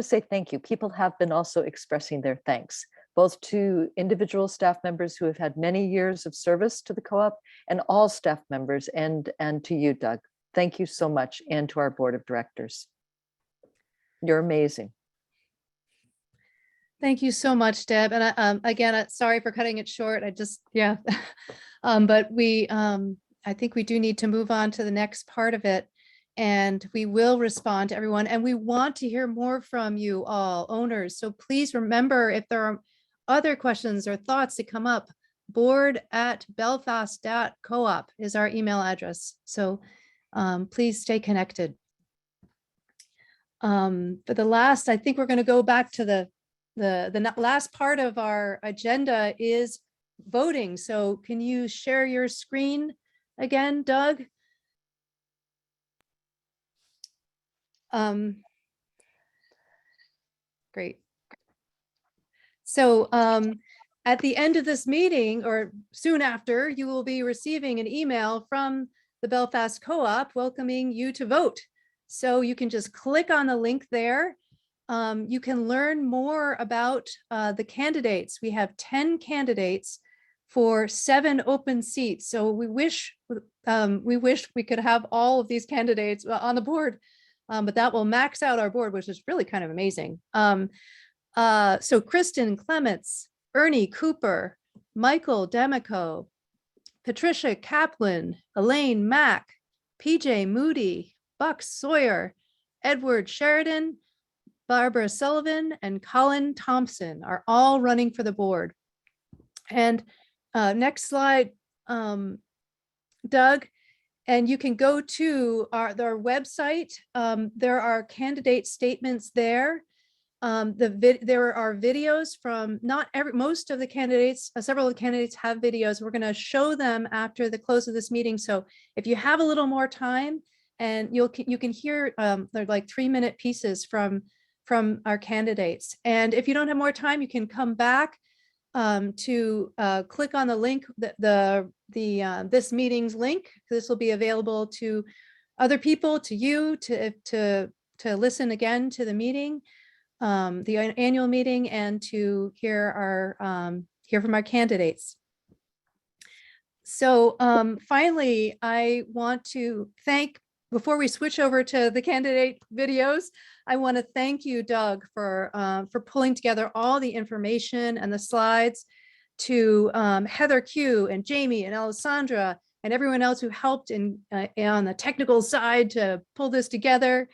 say thank you. People have been also expressing their thanks, both to individual staff members who have had many years of service to the co-op, and all staff members, and to you, Doug. Thank you so much, and to our board of directors. You're amazing. Thank you so much, Deb. And again, sorry for cutting it short. Yeah. But I think we do need to move on to the next part of it, and we will respond to everyone. And we want to hear more from you all, owners. So please remember, if there are other questions or thoughts that come up, board@belfast.coop is our email address. So please stay connected. For the last, I think we're going to go back to the last part of our agenda is voting. So can you share your screen again, Doug? Great. So at the end of this meeting, or soon after, you will be receiving an email from the Belfast Co-op welcoming you to vote. So you can just click on the link there. You can learn more about the candidates. We have 10 candidates for 7 open seats. So we wish we could have all of these candidates on the board, but that will max out our board, which is really kind of amazing. So Kristen Clements, Ernie Cooper, Michael Demico, Patricia Kaplan, Elaine Mack, PJ Moody, Buck Sawyer, Edward Sheridan, Barbara Sullivan, and Colin Thompson are all running for the board. And next slide, Doug. And you can go to our website. There are candidate statements there. There are videos from most of the candidates. Several of the candidates have videos. We're going to show them after the close of this meeting. So if you have a little more time, and you can hear they're like 3-minute pieces from our candidates. And if you don't have more time, you can come back to click on the link, this meeting's link. This will be available to other people, to you, to listen again to the meeting, the annual meeting, and to hear from our candidates. So finally, I want to thank, before we switch over to the candidate videos, I want to thank you, Doug, for pulling together all the information and the slides, to Heather Q and Jamie and Alessandra and everyone else who helped on the technical side to pull this together.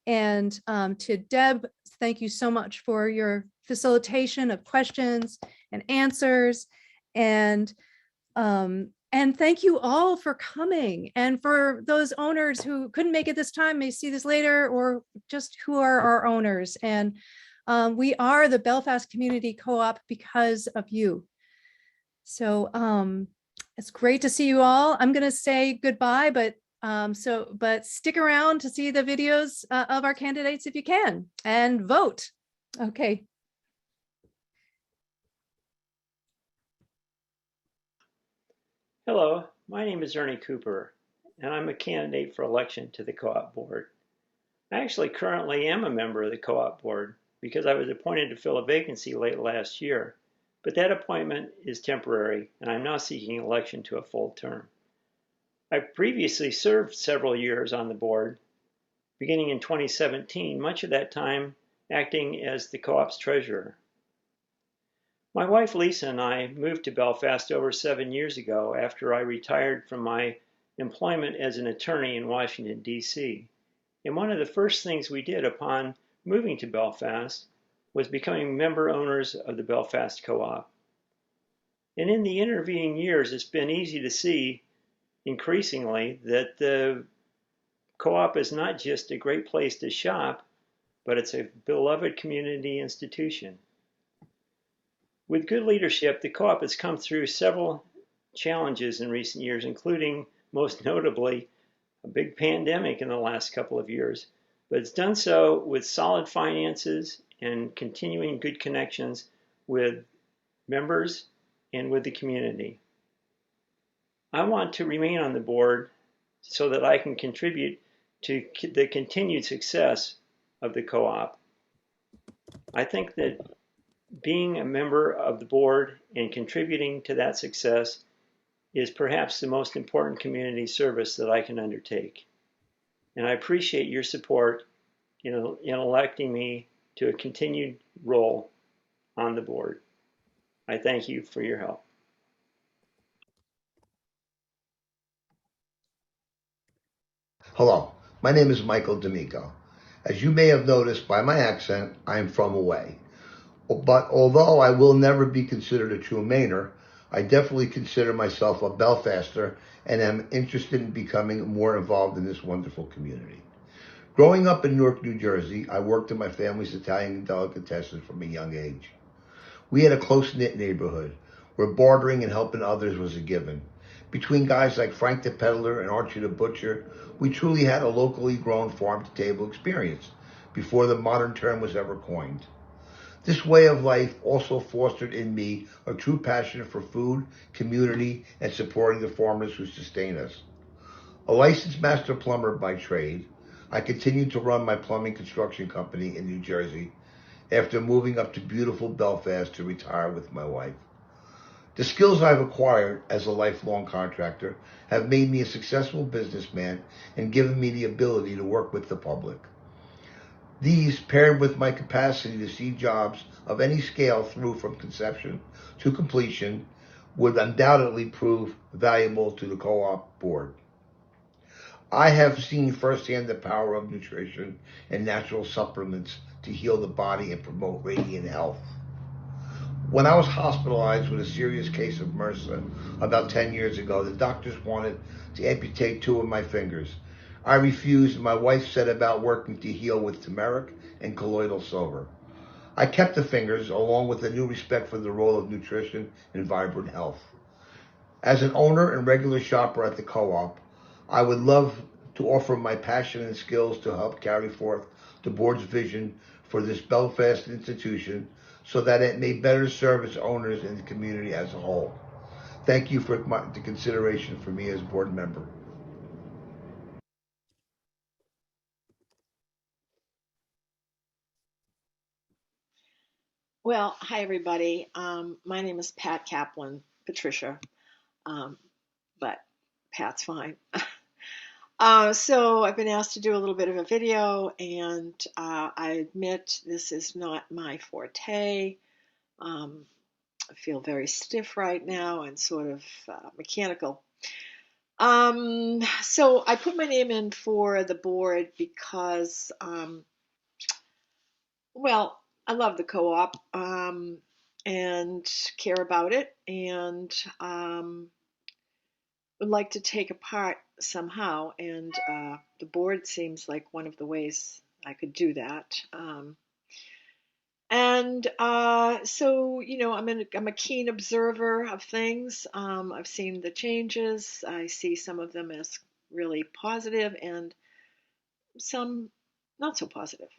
And to Deb, thank you so much for your facilitation of questions and answers. And thank you all for coming. And for those owners who couldn't make it this time, may see this later, or just who are our owners. And we are the Belfast Community Co-op because of you. So it's great to see you all. I'm going to say goodbye, but stick around to see the videos of our candidates if you can, and vote. Okay. Hello, my name is Ernie Cooper, and I'm a candidate for election to the Co-op Board. I actually currently am a member of the Co-op Board because I was appointed to fill a vacancy late last year, but that appointment is temporary, and I'm now seeking election to a full term. I previously served several years on the board, beginning in 2017, much of that time acting as the co-op's treasurer. My wife Lisa and I moved to Belfast over 7 years ago after I retired from my employment as an attorney in Washington, D.C. And one of the first things we did upon moving to Belfast was becoming member owners of the Belfast Co-op. And in the intervening years, it's been easy to see increasingly that the co-op is not just a great place to shop, but it's a beloved community institution. With good leadership, the co-op has come through several challenges in recent years, including, most notably, a big pandemic in the last couple of years. But it's done so with solid finances and continuing good connections with members and with the community. I want to remain on the board so that I can contribute to the continued success of the co-op. I think that being a member of the board and contributing to that success is perhaps the most important community service that I can undertake. And I appreciate your support in electing me to a continued role on the board. I thank you for your help. Hello, my name is Michael D'Amico. As you may have noticed by my accent, I am from away. But although I will never be considered a true Mainer, I definitely consider myself a Belfaster and am interested in becoming more involved in this wonderful community. Growing up in Newark, New Jersey, I worked in my family's Italian delicatessen from a young age. We had a close-knit neighborhood where bartering and helping others was a given. Between guys like Frank the Peddler and Archie the Butcher, we truly had a locally grown farm-to-table experience before the modern term was ever coined. This way of life also fostered in me a true passion for food, community, and supporting the farmers who sustain us. A licensed master plumber by trade, I continued to run my plumbing construction company in New Jersey after moving up to beautiful Belfast to retire with my wife. The skills I've acquired as a lifelong contractor have made me a successful businessman and given me the ability to work with the public. These, paired with my capacity to see jobs of any scale through from conception to completion, would undoubtedly prove valuable to the co-op board. I have seen firsthand the power of nutrition and natural supplements to to heal the body and promote radiant health. When I was hospitalized with a serious case of MRSA about 10 years ago, the doctors wanted to amputate 2 of my fingers. I refused, and my wife set about working to heal with turmeric and colloidal silver. I kept the fingers, along with a new respect for the role of nutrition in vibrant health. As an owner and regular shopper at the co-op, I would love to offer my passion and skills to help carry forth the board's vision for this Belfast institution so that it may better serve its owners and the community as a whole. Thank you for the consideration for me as board member. Well, hi everybody. My name is Pat Kaplan, Patricia, but Pat's fine. So I've been asked to do a little bit of a video, and I admit this is not my forte. I feel very stiff right now and sort of mechanical. So I put my name in for the board because, well, I love the co-op and care about it, and would like to take a part somehow. And the board seems like one of the ways I could do that. So, you know, I'm a keen observer of things. I've seen the changes. I see some of them as really positive and some not so positive.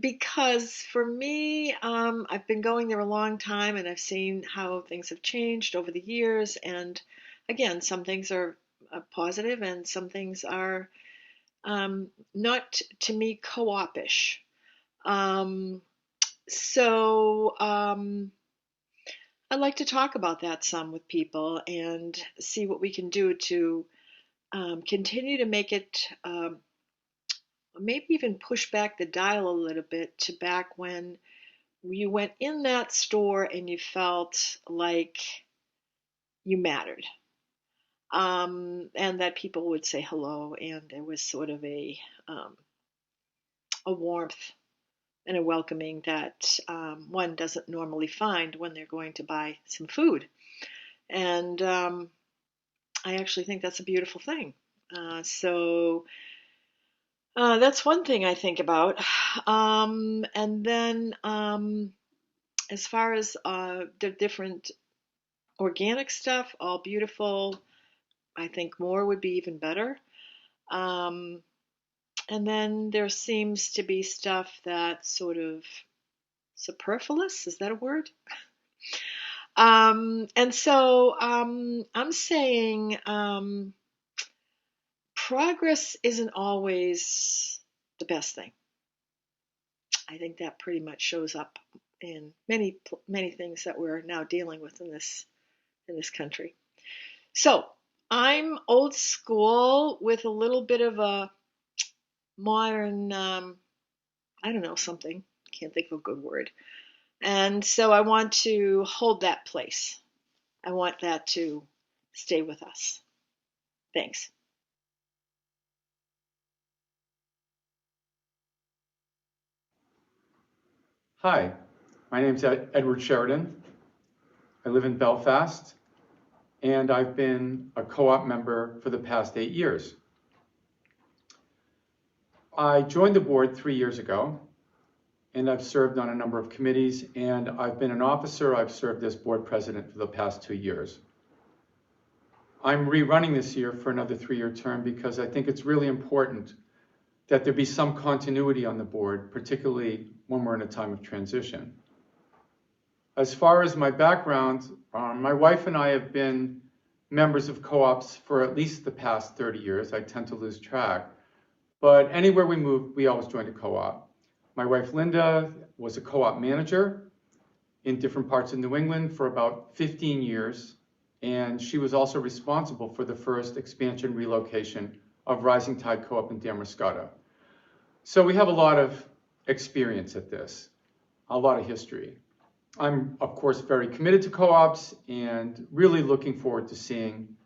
Because for me, I've been going there a long time, and I've seen how things have changed over the years. And again, some things are positive and some things are not, to me, co-op-ish. So I'd like to talk about that some with people and see what we can do to continue to make it, maybe even push back the dial a little bit to back when you went in that store and you felt like you mattered. And that people would say hello, and there was sort of a warmth and a welcoming that one doesn't normally find when they're going to buy some food. And I actually think that's a beautiful thing. So that's one thing I think about. And then as far as the different organic stuff, all beautiful. I think more would be even better. And then there seems to be stuff that's sort of superfluous. Is that a word? And so I'm saying progress isn't always the best thing. I think that pretty much shows up in many things that we're now dealing with in this country. So I'm old school with a little bit of a modern, I don't know, something. Can't think of a good word. And so I want to hold that place. I want that to stay with us. Thanks. Hi, my name's Edward Sheridan. I live in Belfast, and I've been a co-op member for the past 8 years. I joined the board 3 years ago, and I've served on a number of committees, and I've been an officer. I've served as board president for the past 2 years. I'm rerunning this year for another 3-year term because I think it's really important that there be some continuity on the board, particularly when we're in a time of transition. As far as my background, my wife and I have been members of co-ops for at least the past 30 years. I tend to lose track. But anywhere we moved, we always joined a co-op. My wife, Linda, was a co-op manager in different parts of New England for about 15 years. And she was also responsible for the first expansion relocation of Rising Tide Co-op in Damariscotta. So we have a lot of experience at this, a lot of history. I'm, of course, very committed to co-ops and really looking forward to seeing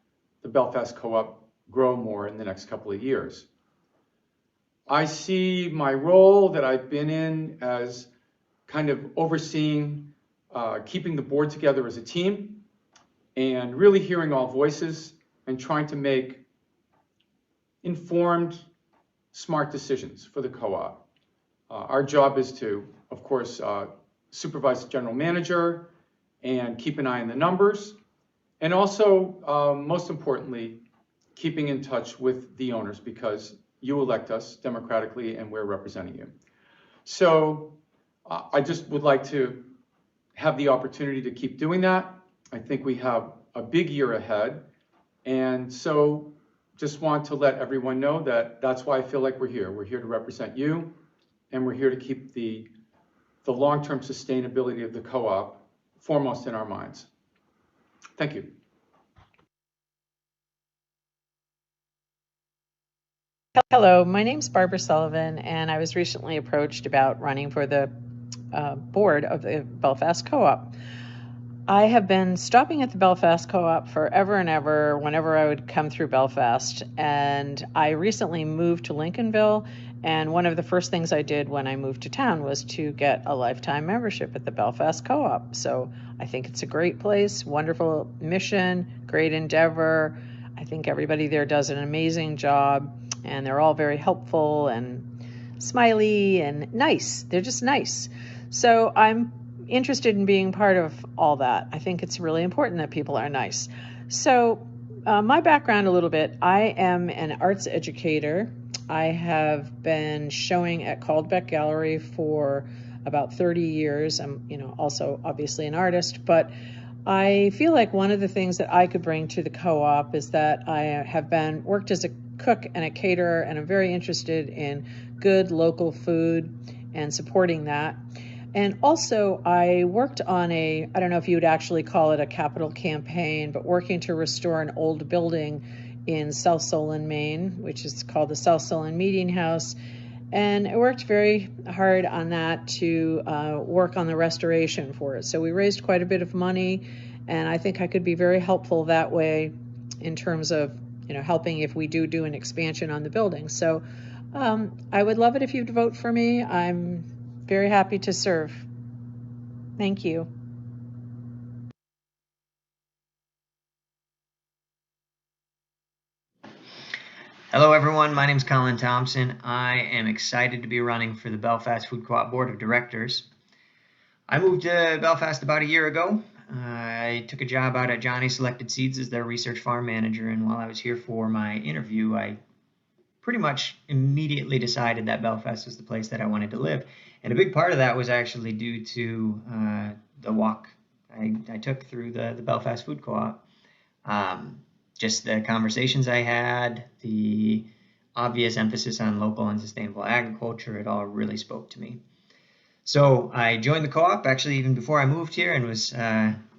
the Belfast Co-op grow more in the next couple of years. I see my role that I've been in as kind of overseeing, keeping the board together as a team and really hearing all voices and trying to make informed, smart decisions for the co-op. Our job is to, of course, supervise the general manager and keep an eye on the numbers. And also, most importantly, keeping in touch with the owners because you elect us democratically and we're representing you. So I just would like to have the opportunity to keep doing that. I think we have a big year ahead. And so just want to let everyone know that that's why I feel like we're here. We're here to represent you, and we're here to keep the long-term sustainability of the co-op foremost in our minds. Thank you. Hello, my name's Barbara Sullivan, and I was recently approached about running for the board of the Belfast Co-op. I have been stopping at the Belfast Co-op forever and ever whenever I would come through Belfast, and I recently moved to Lincolnville, and one of the first things I did when I moved to town was to get a lifetime membership at the Belfast Co-op. So I think it's a great place, wonderful mission, great endeavor. I think everybody there does an amazing job, and they're all very helpful and smiley and nice. They're just nice. So I'm interested in being part of all that. I think it's really important that people are nice. So my background a little bit, I am an arts educator. I have been showing at Caldbeck Gallery for about 30 years. I'm, also obviously an artist, but I feel like one of the things that I could bring to the co-op is that I have worked as a cook and a caterer, and I'm very interested in good local food and supporting that. And also I worked on I don't know if you would actually call it a capital campaign, but working to restore an old building in South Solon, Maine, which is called the South Solon Meeting House. And I worked very hard on that to work on the restoration for it. So we raised quite a bit of money, and I think I could be very helpful that way in terms of helping if we do an expansion on the building. So I would love it if you'd vote for me. I'm very happy to serve. Thank you. Hello everyone, my name is Colin Thompson. I am excited to be running for the Belfast Food Co-op Board of Directors. I moved to Belfast about a year ago. I took a job out at Johnny Selected Seeds as their research farm manager, and while I was here for my interview, I pretty much immediately decided that Belfast was the place that I wanted to live. And a big part of that was actually due to the walk I took through the Belfast Food Co-op. Just the conversations I had, the obvious emphasis on local and sustainable agriculture, it all really spoke to me. So I joined the co-op actually even before I moved here, and was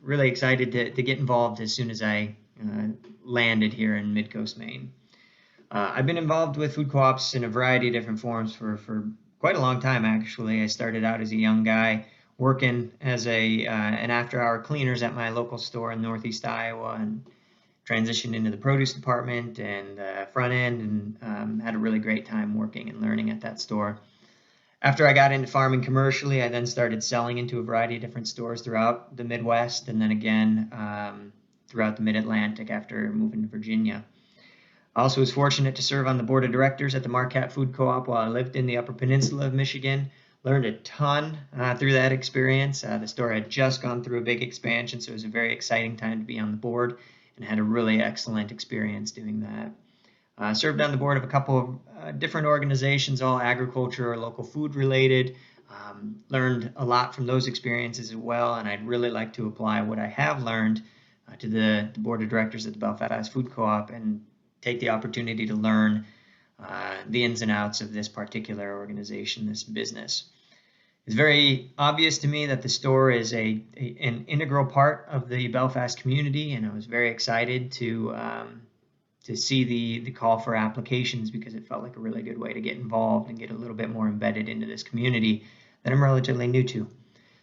really excited to get involved as soon as I landed here in Midcoast, Maine. I've been involved with food co-ops in a variety of different forms for quite a long time, actually. I started out as a young guy working as an after-hour cleaners at my local store in Northeast Iowa, and transitioned into the produce department and front end, and had a really great time working and learning at that store. After I got into farming commercially, I then started selling into a variety of different stores throughout the Midwest, and then again throughout the Mid-Atlantic after moving to Virginia. I also was fortunate to serve on the board of directors at the Marquette Food Co-op while I lived in the Upper Peninsula of Michigan. Learned a ton through that experience. The store had just gone through a big expansion, so it was a very exciting time to be on the board, and had a really excellent experience doing that. Served on the board of a couple of different organizations, all agriculture or local food related. Learned a lot from those experiences as well, and I'd really like to apply what I have learned to the board of directors at the Belfast Food Co-op, and take the opportunity to learn the ins and outs of this particular organization, this business. It's very obvious to me that the store is an integral part of the Belfast community, and I was very excited to see the call for applications, because it felt like a really good way to get involved and get a little bit more embedded into this community that I'm relatively new to.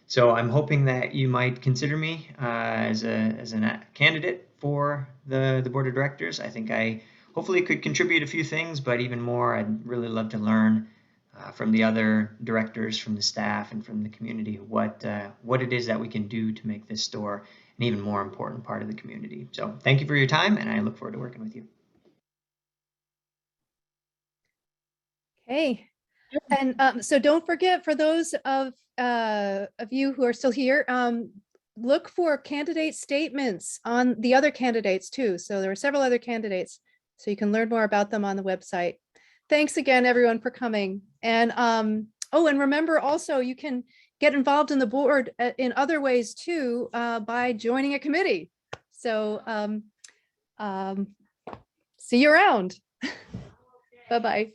So I'm hoping that you might consider me as a candidate for the board of directors. I think I hopefully could contribute a few things, but even more, I'd really love to learn from the other directors, from the staff, and from the community what it is that we can do to make this store an even more important part of the community. So thank you for your time, and I look forward to working with you. Okay. And so don't forget, for those of you who are still here, look for candidate statements on the other candidates too. So there are several other candidates, so you can learn more about them on the website. Thanks again, everyone, for coming. And oh, and remember also, you can get involved in the board in other ways too, by joining a committee. So see you around. Bye-bye.